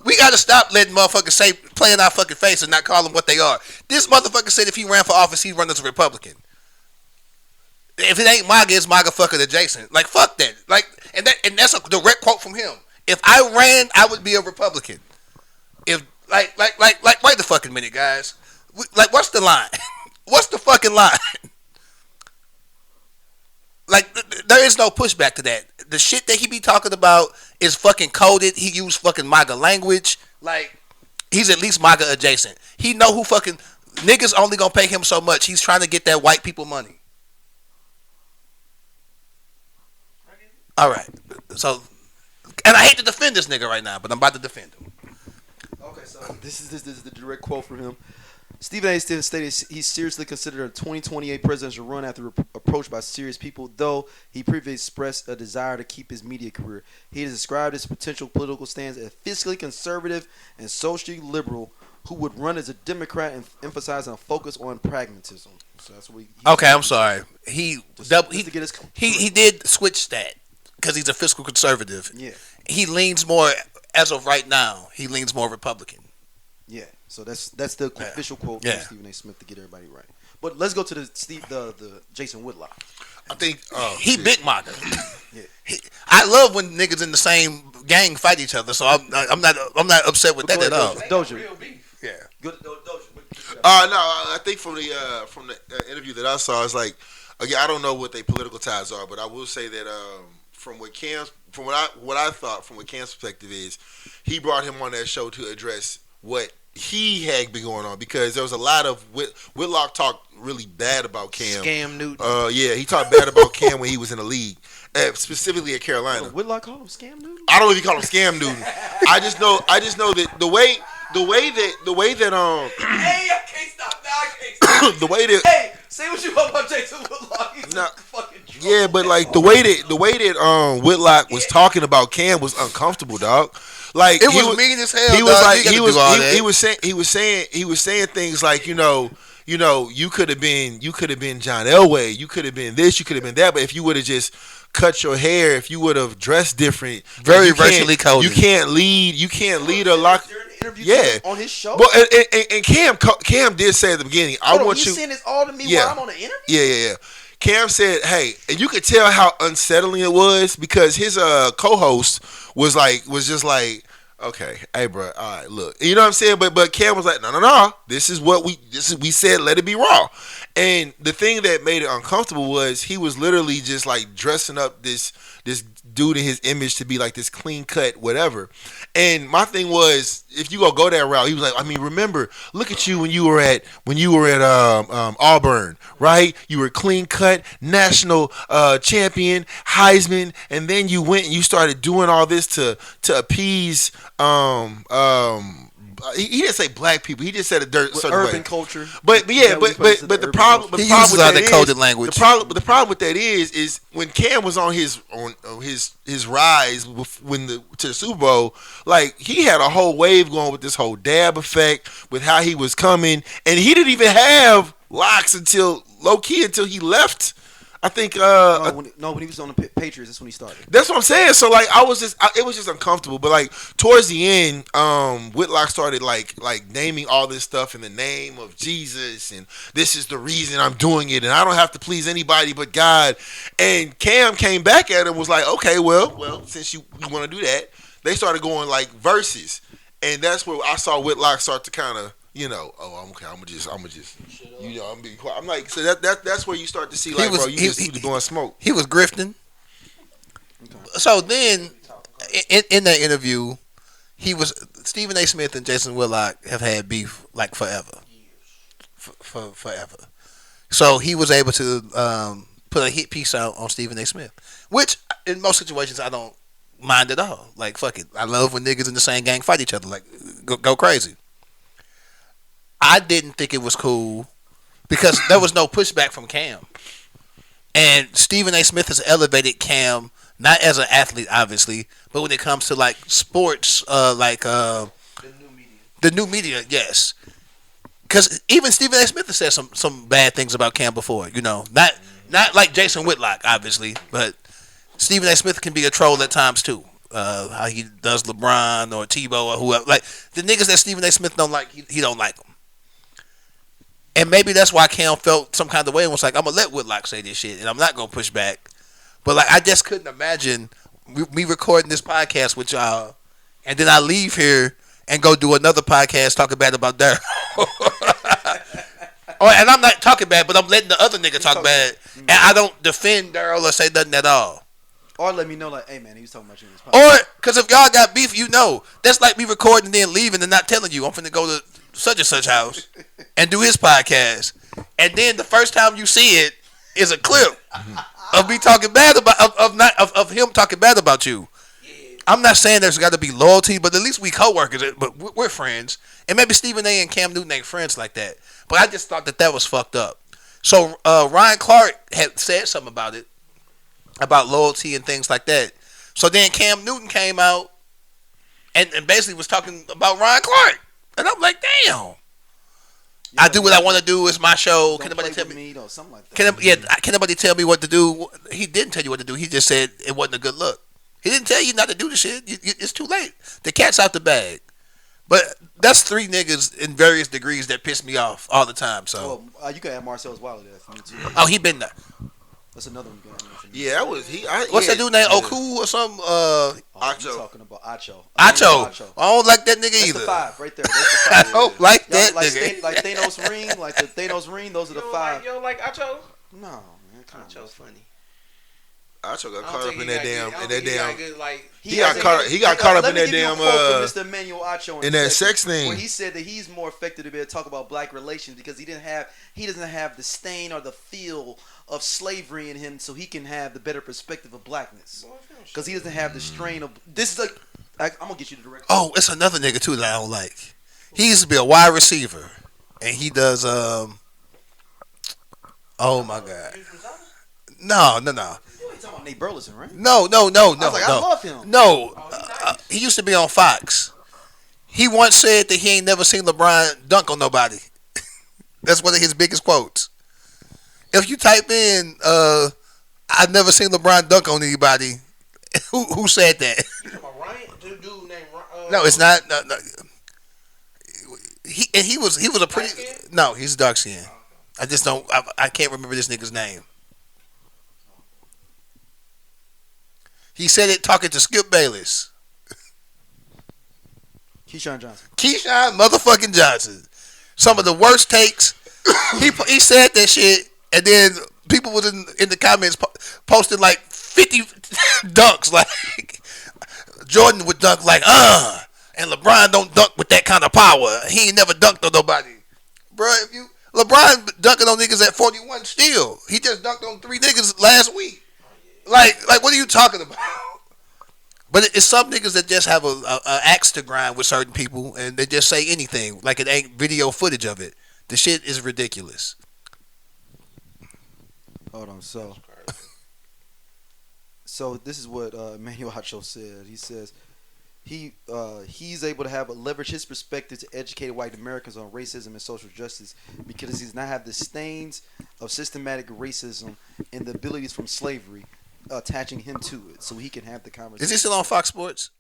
we gotta stop letting motherfuckers play in our fucking face and not call them what they are. This motherfucker said if he ran for office, he'd run as a Republican. If it ain't MAGA, it's MAGA fucking adjacent. Like fuck that. Like and that's a direct quote from him. If I ran, I would be a Republican. If like wait a fucking minute, guys. Like what's the line? What's the fucking line? Like there is no pushback to that. The shit that he be talking about is fucking coded. He used fucking MAGA language. Like he's at least MAGA adjacent. He know who fucking niggas only gonna pay him so much. He's trying to get that white people money. All right. So, and I hate to defend this nigga right now, but I'm about to defend him. Okay, so this is the direct quote from him. Stephen A. stated he's seriously considered a 2028 presidential run after approached by serious people, though he previously expressed a desire to keep his media career. He has described his potential political stance as fiscally conservative and socially liberal, who would run as a Democrat and emphasize a focus on pragmatism. So that's what okay, I'm sorry. He did switch that because he's a fiscal conservative. Yeah. He leans more, as of right now, he leans more Republican. Yeah. So that's the official quote from Stephen A. Smith to get everybody right. But let's go to the Jason Whitlock. I think he big MAGA. I love when niggas in the same gang fight each other, so I'm not upset with that at all. Doja. Yeah. Good Doja. No, I think from the interview that I saw, it's like again I don't know what their political ties are, but I will say that from what Cam's perspective is, he brought him on that show to address what he had been going on because there was a lot of Whitlock talked really bad about Cam. Scam Newton. He talked bad about Cam when he was in the league, specifically at Carolina. Whitlock called him Scam Newton? I don't know if he called him Scam Newton. I just know that the way that Hey, I can't stop now. I can't stop. the way that hey, say what you want about Jason Whitlock. He's fucking drunk. Yeah, but like the way that Whitlock was talking about Cam was uncomfortable, dog. Like it was mean as hell. He was saying things like, you could have been John Elway, you could have been this, you could have been that, but if you would have just cut your hair, if you would have dressed different, very racially coded. You can't lead a lock. On his show. Well, and Cam did say at the beginning, you saying this all to me while I'm on the interview? Yeah. Cam said, "Hey," and you could tell how unsettling it was because his co-host was just like, "Okay, hey, bro, all right, look," you know what I'm saying? But Cam was like, "No, this is what we said. Let it be raw." And the thing that made it uncomfortable was he was literally just like dressing up this dude in his image to be like this clean cut whatever. And my thing was, if you go that route, he was like, I mean, remember, look at you when you were at Auburn, right? You were clean cut, national champion, Heisman, and then you went and you started doing all this to appease he didn't say black people. He just said a certain urban way. culture. But yeah, but the problem with that coded language. The problem with that is when Cam was on his rise to the Super Bowl, like he had a whole wave going with this whole dab effect with how he was coming, and he didn't even have locks until he left. I think when he was on the Patriots, that's when he started. That's what I'm saying. So like it was just uncomfortable. But like towards the end, Whitlock started like naming all this stuff in the name of Jesus, and this is the reason I'm doing it, and I don't have to please anybody but God. And Cam came back at him and was like, okay, well, since you want to do that, they started going like verses, and that's where I saw Whitlock start to kind of. I'm okay. I'm gonna just, I'm being quiet. I'm like, so that's where you start to see, like, he was blowing smoke. He was grifting. Okay. So then, in that interview, Stephen A. Smith and Jason Whitlock have had beef like forever, forever. So he was able to put a hit piece out on Stephen A. Smith, which in most situations I don't mind at all. Like, fuck it, I love when niggas in the same gang fight each other. Like, go crazy. I didn't think it was cool because there was no pushback from Cam. And Stephen A. Smith has elevated Cam, not as an athlete, obviously, but when it comes to, like, sports, the new media, yes. Because even Stephen A. Smith has said some bad things about Cam before, Not like Jason Whitlock, obviously, but Stephen A. Smith can be a troll at times, too. How he does LeBron or Tebow or whoever. Like, the niggas that Stephen A. Smith don't like, he don't like them. And maybe that's why Cam felt some kind of way and was like, I'm going to let Whitlock say this shit and I'm not going to push back. But like, I just couldn't imagine me recording this podcast with y'all and then I leave here and go do another podcast talking bad about Daryl. And I'm not talking bad, but I'm letting the other nigga talk bad. And I don't defend Daryl or say nothing at all. Or let me know, like, hey, man, he was talking about you in this podcast. Or, because if y'all got beef, that's like me recording and then leaving and not telling you I'm finna go to such and such house and do his podcast, and then the first time you see it is a clip of me talking bad about of him talking bad about you. I'm not saying there's got to be loyalty, but at least we co-workers, but we're friends, and maybe Stephen A. and Cam Newton ain't friends like that. But I just thought that was fucked up. So Ryan Clark had said something about it, about loyalty and things like that. So then Cam Newton came out and basically was talking about Ryan Clark. And I'm like, damn. I do what I want to do. It's my show. Can nobody tell me? Something like that. Can nobody tell me what to do? He didn't tell you what to do. He just said it wasn't a good look. He didn't tell you not to do the shit. It's too late. The cat's out the bag. But that's three niggas in various degrees that piss me off all the time. So you can add Marcellus Wilder there for me too. Oh, he been there. That's another one. Yeah, that was he. What's that dude named Oku or something? Acho. Talking about Acho. Acho. I don't like that nigga That's either. The five right there. That's the five. I don't like that nigga. Like Thanos ring, like the Thanos ring. Those are the five. You don't like Acho? No, man. Acho's funny. Acho got caught up in that damn. He got caught up in that damn. Mr. Emmanuel Acho in that sex thing. When he said that he's more effective to be able to talk about black relations because he doesn't have the stain or the feel of slavery in him, so he can have the better perspective of blackness. Because he doesn't have the strain of this is like I'm gonna get you the direct. Oh, it's another nigga too that I don't like. He used to be a wide receiver, and he does. Oh my god. No. You ain't talking about Nate Burleson, right? No. I love him. No, he used to be on Fox. He once said that he ain't never seen LeBron dunk on nobody. That's one of his biggest quotes. If you type in, I've never seen LeBron dunk on anybody, who said that? You talking about Ryan? Dude named No, it's not. No. He was a pretty. No, he's dark skin. I just don't. I can't remember this nigga's name. He said it talking to Skip Bayless. Keyshawn Johnson. Keyshawn motherfucking Johnson. Some of the worst takes he said that shit, and then people was in the comments posting like 50 dunks, like Jordan would dunk like and LeBron don't dunk with that kind of power. He ain't never dunked on nobody, bro. If you LeBron dunking on niggas at 41 still, he just dunked on 3 niggas last week. Like what are you talking about? But it's some niggas that just have a axe to grind with certain people, and they just say anything like it ain't video footage of it. The shit is ridiculous. Hold on, so this is what Emmanuel Acho said. He says he's able to leverage his perspective to educate white Americans on racism and social justice because he does not have the stains of systematic racism and the abilities from slavery attaching him to it, so he can have the conversation. Is he still on Fox Sports?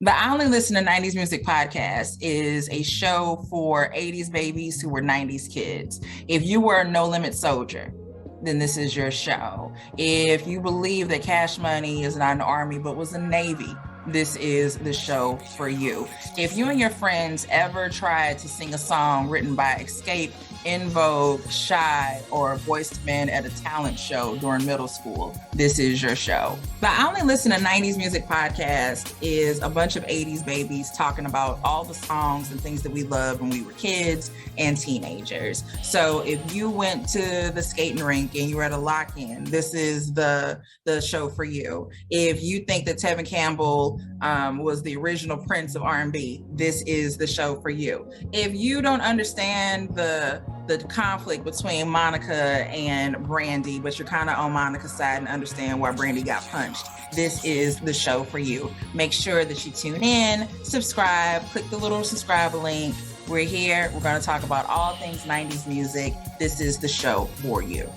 The I Only Listen to 90s Music podcast is a show for 80s babies who were 90s kids. If you were a No Limit soldier, then this is your show. If you believe that Cash Money is not an army but was a Navy, this is the show for you. If you and your friends ever tried to sing a song written by Escape, In Vogue, Shy, or Voiced Men at a talent show during middle school, this is your show. The I Only Listen to 90s Music podcast is a bunch of 80s babies talking about all the songs and things that we loved when we were kids and teenagers. So if you went to the skating rink and you were at a lock-in, this is the show for you. If you think that Tevin Campbell was the original Prince of R&B, this is the show for you. If you don't understand the conflict between Monica and Brandy, but you're kind of on Monica's side and understand why Brandy got punched, this is the show for you. Make sure that you tune in, subscribe, click the little subscribe link. We're here. We're going to talk about all things 90s music. This is the show for you.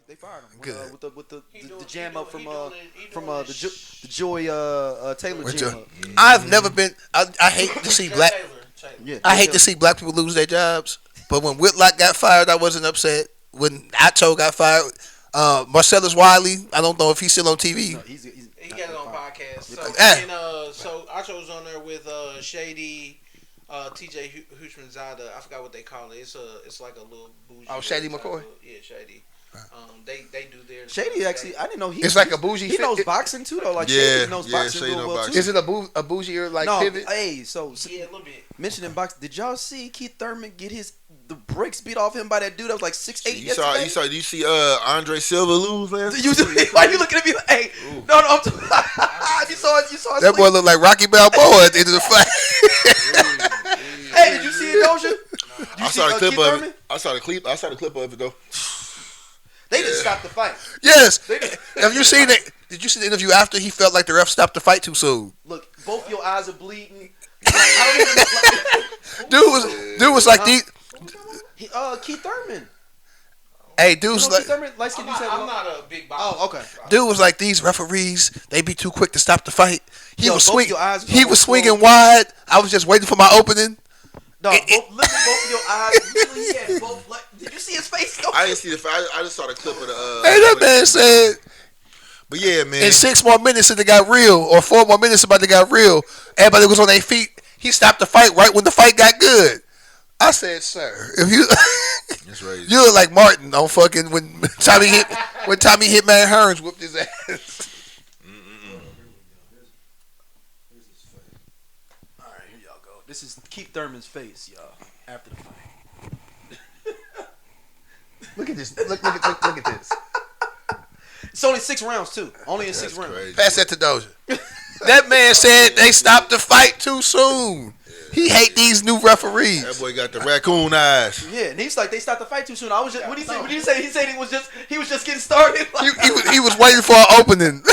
They fired him with the jam up from the Joy Taylor jam up. I've never been. I hate to see black. I hate to see black people lose their jobs. But when Whitlock got fired, I wasn't upset. When Acho got fired, Marcellus Wiley, I don't know if he's still on TV. No, he got it on podcast. So Acho's on there with Shady, TJ Huchmanzada. I forgot what they call it. It's like a little bougie. Oh, Shady McCoy. Yeah, Shady. They do their Shady actually. I didn't know it's like a bougie. He knows boxing too though. Like Shady knows boxing real well too. Is it a bougier like pivot? Hey, so yeah, a little bit. Mentioning boxing, did y'all see Keith Thurman get the brakes beat off him by that dude that was like 6'8"? Did you see Andre Silva lose last? Why are you looking at me like, hey? Ooh. No, I'm you saw that boy looked like Rocky Balboa at the end of the fight. Hey, did you see it, Dosia? I saw the clip of it. I saw the clip of it though. They didn't stop the fight. Yes. Have you seen it? Did you see the interview after he felt like the ref stopped the fight too soon? Look, both your eyes are bleeding. Dude was like Keith Thurman. Hey, dude's like. I'm not a big boxer. Oh, okay. Dude was like, these referees, they be too quick to stop the fight. He was swinging wide. I was just waiting for my opening. No, look at both of your eyes. Really, he had both. Did you see his face? I didn't see the fight. I just saw the clip of the. Hey, that man said. But yeah, man. In 6 more minutes, it got real, or 4 more minutes, about to got real. Everybody was on their feet. He stopped the fight right when the fight got good. I said, sir, if you, that's right. You look like Martin on fucking when Tommy Hitman Hearns whooped his ass. This is Keith Thurman's face, y'all. After the fight. Look at this. Look at this. It's only 6 rounds too. Only in 6 rounds. Crazy. Pass that to Dosia. That man said they stopped the fight too soon. He hate these new referees. That boy got the raccoon eyes. Yeah, and he's like, they stopped the fight too soon. I was just, what did he say? He said he was just getting started. He was waiting for an opening.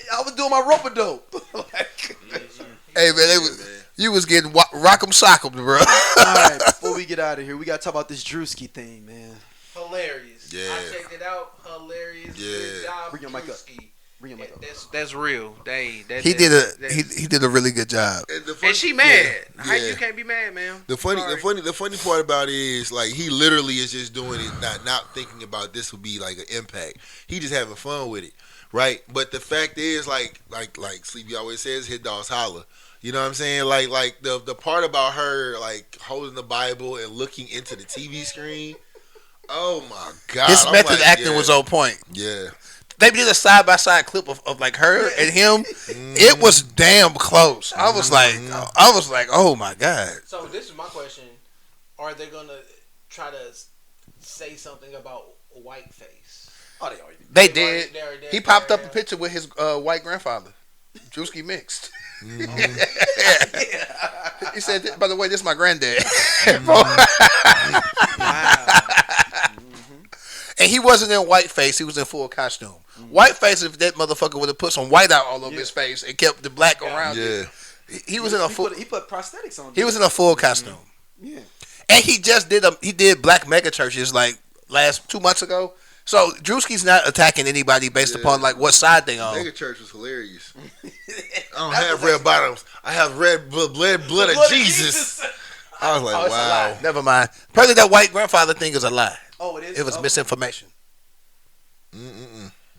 I was doing my rope-a-dope. Hey man, you was getting rock'em sock'em, bro. All right, before we get out of here, we gotta talk about this Druski thing, man. Hilarious. Yeah. I checked it out. Hilarious. Yeah. Good job, Bring your mic up. Druski. Bring your mic up. That's real. He did a really good job. And she mad. How you can't be mad, man? The funny part about it is like he literally is just doing it, not thinking about this would be like an impact. He just having fun with it. right? But the fact is, like Sleepy always says, hit dogs holler. You know what I'm saying? Like the part about her like holding the Bible and looking into the TV screen. Oh my God! His method acting was on point. Yeah. They did a side by side clip of like her and him. It was damn close. I was like, oh my God. So this is my question: are they gonna try to say something about Whiteface? Oh, they already. They did. He popped up a picture with his white grandfather, Druski mixed. He said, "By the way, this is my granddad." And he wasn't in whiteface; he was in full costume. Whiteface, if that motherfucker would have put some white out all over his face and kept the black around it. He was in a full. He put prosthetics on. He was in a full costume. Yeah. And he just did black mega churches like 2 months ago. So Druski's not attacking anybody based upon like what side they on. Mega church was hilarious. I don't have red bottoms. I have red blood of Jesus. I was like, wow. Never mind. Probably that white grandfather thing is a lie. Oh, it is. It was misinformation.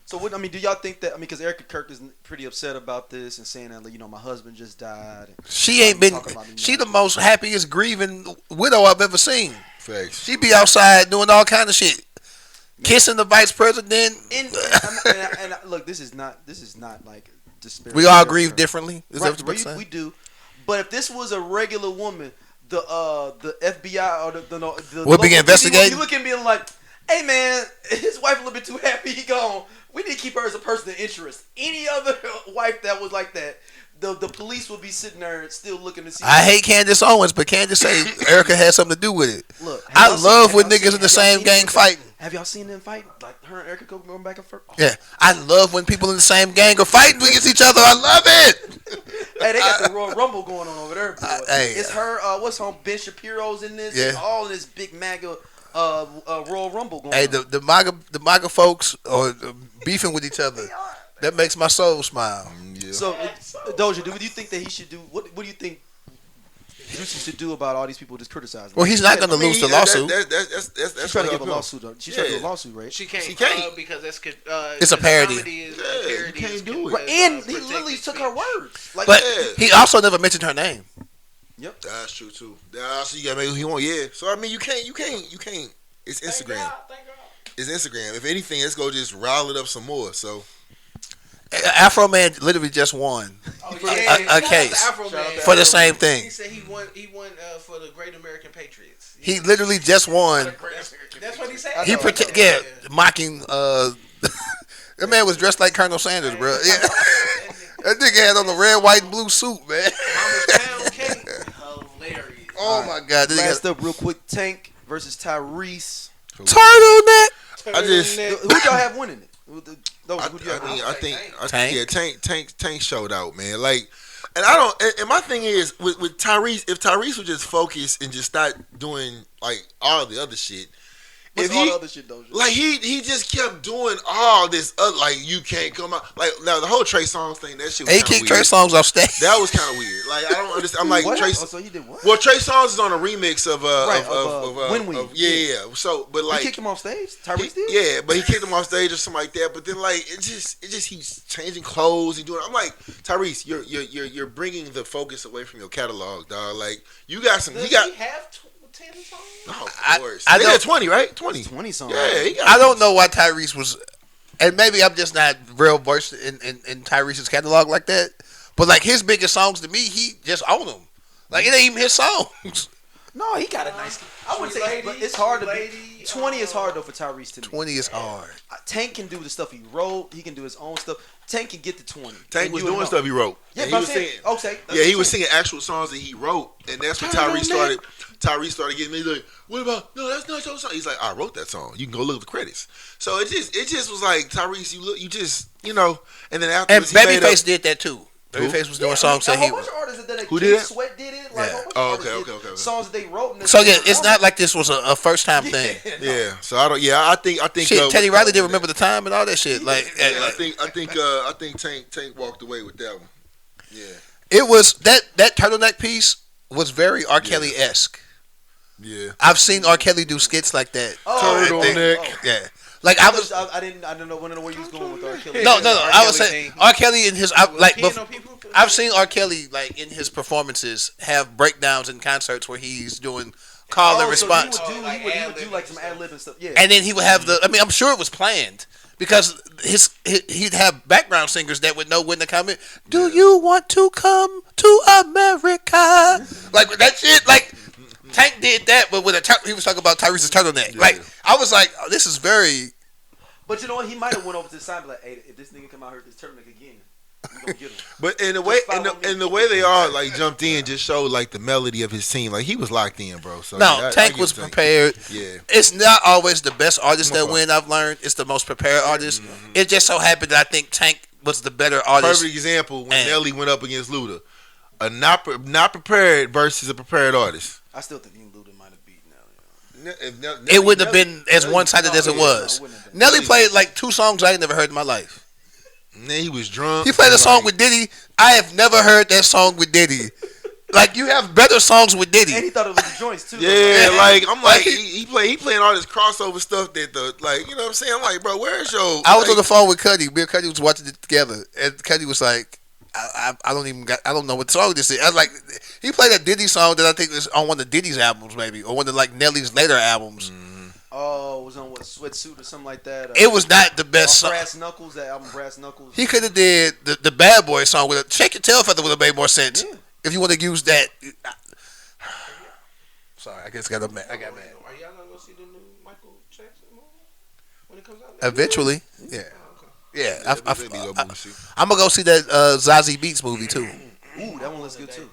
So what? I mean, do y'all think that? I mean, because Erika Kirk is pretty upset about this and saying that, you know, my husband just died. She ain't been. She the most happiest grieving widow I've ever seen. Facts. She be outside doing all kind of shit, kissing the vice president. And look, this is not like disparaging. We all grieve differently. Is Right, that what you're saying? we do. But if this was a regular woman, the FBI or the Would be investigating. You look at me and like, hey man, his wife a little bit too happy. He gone. We need to keep her as a person of interest. Any other wife that was like that, the police would be sitting there still looking to see. I hate Candace Owens, but Candace say Erika had something to do with it. Look, I love when niggas in the same gang fighting. Have y'all seen them fight? Like her and Erika going back and forth? Oh. Yeah, I love when people in the same gang are fighting against each other. I love it. Hey, they got the Royal Rumble going on over there. Hey, it's her. What's her? Ben Shapiro's in this. Yeah. And all in this big MAGA Royal Rumble going on. Hey, the MAGA folks are beefing with each other. That makes my soul smile. Yeah. So, Doja, do you think that he should do? What do you think Druski should do about all these people just criticizing? Well, he's not going to lose the lawsuit. That's trying to give a lawsuit. She's trying to do a lawsuit, right? She can't because that's it's a parody. You can't do it. Right. And he literally took her words. Like, But he also never mentioned her name. Yep, that's true too. So you gotta make who you want. Yeah. So I mean, you can't. It's Instagram. Thank God. It's Instagram. If anything, let's go just rile it up some more. So. Afro Man literally just won a case for the same thing. He said he won for the Great American Patriots. He literally just won. That's what he said. He mocking. That man was dressed like Colonel Sanders, bro. Yeah, that nigga had on a red, white, and blue suit, man. Hilarious. Oh my God! Last up, real quick, Tank versus Tyrese. Turtleneck. Who y'all have winning it? I think Tank showed out, man. Like, and I don't. And my thing is with Tyrese, if Tyrese would just focus and just start doing like all the other shit. What's all the other shit, Doja? Like he just kept doing all this like you can't come out like now the whole Trey Songz thing that shit was he kicked weird. Trey Songz off stage. That was kind of weird. Like I don't understand. I'm like Trey. So you did what? Well, Trey Songz is on a remix of Win. Yeah. So but like he kicked him off stage. Tyrese did. Yeah, but he kicked him off stage or something like that. But then like it just he's changing clothes. He's doing. I'm like Tyrese, you're bringing the focus away from your catalog, dog. Like you got some. Does he got. He have 10 songs? Oh, of course. I got 20, right? 20 songs. Yeah, I don't know why Tyrese was, and maybe I'm just not real versed in Tyrese's catalog like that. But like his biggest songs to me, he just own them. Like it ain't even his songs. No, he got a nice. I would say it's hard to be. 20 is hard though for Tyrese to me. 20 is hard. Tank can do the stuff he wrote. He can do his own stuff. Tank can get to 20. Tank was doing stuff he wrote. Yeah, he but was singing. Okay. Yeah, he was singing actual songs that he wrote, and that's when Tyrese started getting me like, what about? No, that's not your song. He's like, I wrote that song. You can go look at the credits. So it just was like Tyrese. You just and then after and Babyface did that too. Babyface was doing songs that he. A bunch of artists that who did it? Sweat did it. Like, okay. Songs that they wrote. So yeah, it's not like this was a first time thing. Yeah. So I don't. Yeah, I think. Shit, Teddy Riley didn't remember the time and all that shit. Like, I think Tank walked away with that one. Yeah. It was that turtleneck piece was very R. Kelly-esque. Yeah. I've seen R. Kelly do skits like that. Turtleneck. Yeah. Like I didn't know where you was going with R. Kelly. No. I was saying R. Kelly in his I've seen R. Kelly like in his performances have breakdowns in concerts where he's doing call and response. He would do like some ad lib and stuff. Yeah. And then he would have I'm sure it was planned because he'd have background singers that would know when to come in. Do you want to come to America? Like that shit. Like Tank did that, but he was talking about Tyrese's turtleneck. Yeah. Like I was like, oh, this is very. But you know what? He might have went over to the side and be like, hey, if this nigga come out here with this turtleneck again, we gonna get him. But in the way they all like jumped in, just showed like the melody of his team. Like he was locked in, bro. So no, Tank was prepared. Yeah, it's not always the best artist that win. I've learned it's the most prepared artist. Mm-hmm. It just so happened that I think Tank was the better artist. Perfect example when Nelly went up against Luda, a not prepared versus a prepared artist. I still think Luda might have beat Nelly. It wouldn't have been as one-sided as it was. Nelly played like 2 songs I ain't never heard in my life. And then he was drunk. He played a song with Diddy. I have never heard that song with Diddy. Like you have better songs with Diddy. And he thought it was the joints too. Yeah, like I'm like he playing all this crossover stuff that you know what I'm saying. I'm like, bro, where's your? I was on the phone with Cuddy. Me and Cuddy was watching it together, and Cuddy was like, I don't know what song this is. I was like, he played a Diddy song that I think was on one of Diddy's albums, maybe, or one of like Nelly's later albums. Oh, it was on what Sweatsuit or something like that. It was not the best song. Brass Knuckles, that album Brass Knuckles. He could have did the Bad Boy song with Shake Your Tail Feather would have made more sense if you want to use that. Sorry, I guess I got mad. Are y'all gonna go see the new Michael Jackson movie when it comes out? Eventually, yeah. Yeah, I'm gonna go see that Zazie Beetz movie too. Ooh, that one looks good too.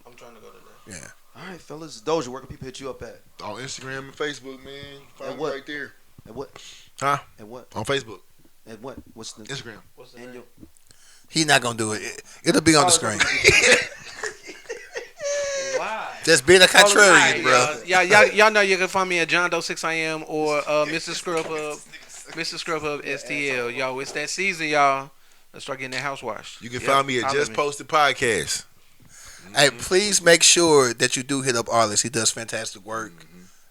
I'm trying to go to that. Yeah. All right, fellas. Doja, where can people hit you up at? On Instagram and Facebook, man. Find me right there. At what? Huh? At what? On Facebook. At what? What's the Instagram? What's the name? He's not gonna do it. It'll be on the screen. Why? Just being a contrarian, bro. Y'all know you can find me at John Doe 6am or Mr. Scrub Hub STL. Yo, it's that season, y'all. Let's start getting that house washed. You can find me at Just Posted Podcast. Hey, please make sure that you do hit up Arlis. He does fantastic work.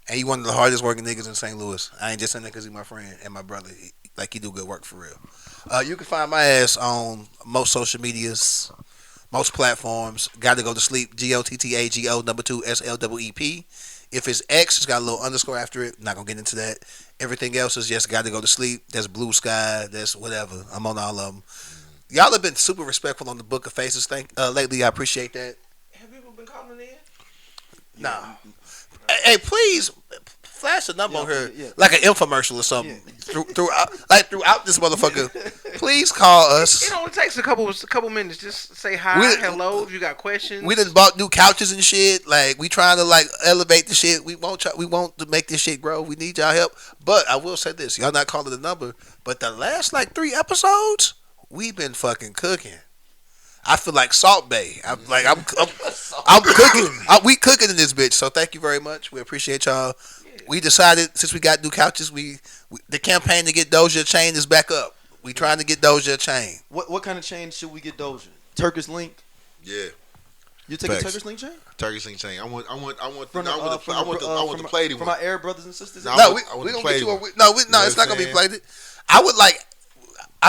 And he one of the hardest working niggas in St. Louis. I ain't just saying that because he's my friend and my brother. He do good work for real. You can find my ass on most social medias, most platforms. Got to go to sleep. GOTTAGO 2 SLEEP. If it's X, it's got a little underscore after it. Not gonna get into that. Everything else is just got to go to sleep. That's Blue Sky. That's whatever. I'm on all of them. Y'all have been super respectful on the Book of Faces thing lately. I appreciate that. Have people been calling in? Nah. Hey, please flash a number on her like an infomercial or something throughout this motherfucker. Please call us. It only takes a couple minutes. Just say hi, hello. If you got questions, we done bought new couches and shit. Like we trying to like elevate the shit. We want to make this shit grow. We need y'all help. But I will say this: y'all not calling the number. But the last like 3 episodes, we've been fucking cooking. I feel like Salt Bay. I'm cooking. We cooking in this bitch. So thank you very much. We appreciate y'all. We decided since we got new couches, the campaign to get Dosia a chain is back up. We trying to get Dosia a chain. What kind of chain should we get Dosia? Turkish link? Yeah. You take a Turkish link chain? Turkish link chain. I want the plated one. For my Arab brothers and sisters. No, we gonna get you. No, it's not gonna be plated. I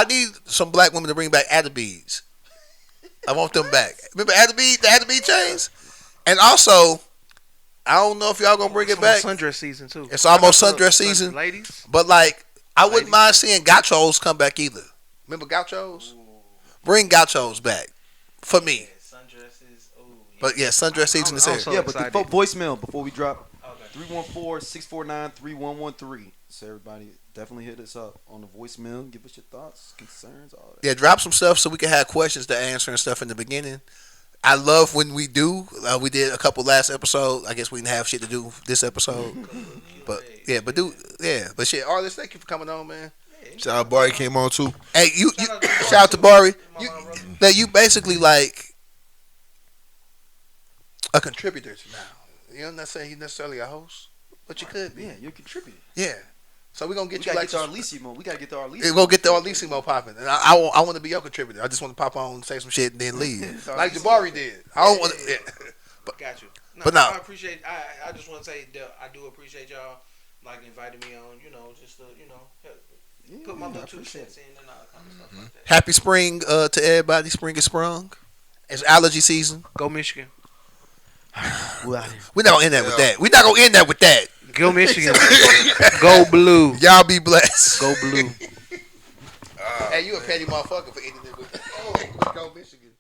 need some black women to bring back Adda beads. I want them back. Remember the Adda bead chains? And also, I don't know if y'all gonna bring it back. Sundress season too. It's almost sundress season, ladies. But like, I wouldn't mind seeing gauchos come back either. Remember gauchos? Bring gauchos back for me. Sundresses. But yeah, sundress season is here. Yeah, but the voicemail before we drop. 314-649-3113. So everybody definitely hit us up on the voicemail. Give us your thoughts, concerns, all that. Yeah, drop some stuff so we can have questions to answer and stuff in the beginning. I love when we do. We did a couple last episode. I guess we didn't have shit to do this episode. But shit, Arlis, thank you for coming on, man. Shout out Bari came on too. Hey, shout out to Bari. You basically like a contributor to now. You know, I'm not saying you're necessarily a host, but you could be. Yeah, you're a contributor. Yeah. So we're going to get We got to get the Arlissimo. We're going to get the Arlissimo popping. And I want to be your contributor. I just want to pop on, say some shit, and then leave. Like Jabari did. I don't want to. Got you. But no. I appreciate. I just want to say that I do appreciate y'all like inviting me on, just to, put my little 2 cents in and all kind of stuff like that. Happy spring to everybody. Spring is sprung. It's allergy season. Go Michigan. We're not gonna end that with that. We're not gonna end that with that. Go Michigan. Go blue. Y'all be blessed. Go blue. Hey, you a petty motherfucker for ending it with that. Oh, go Michigan.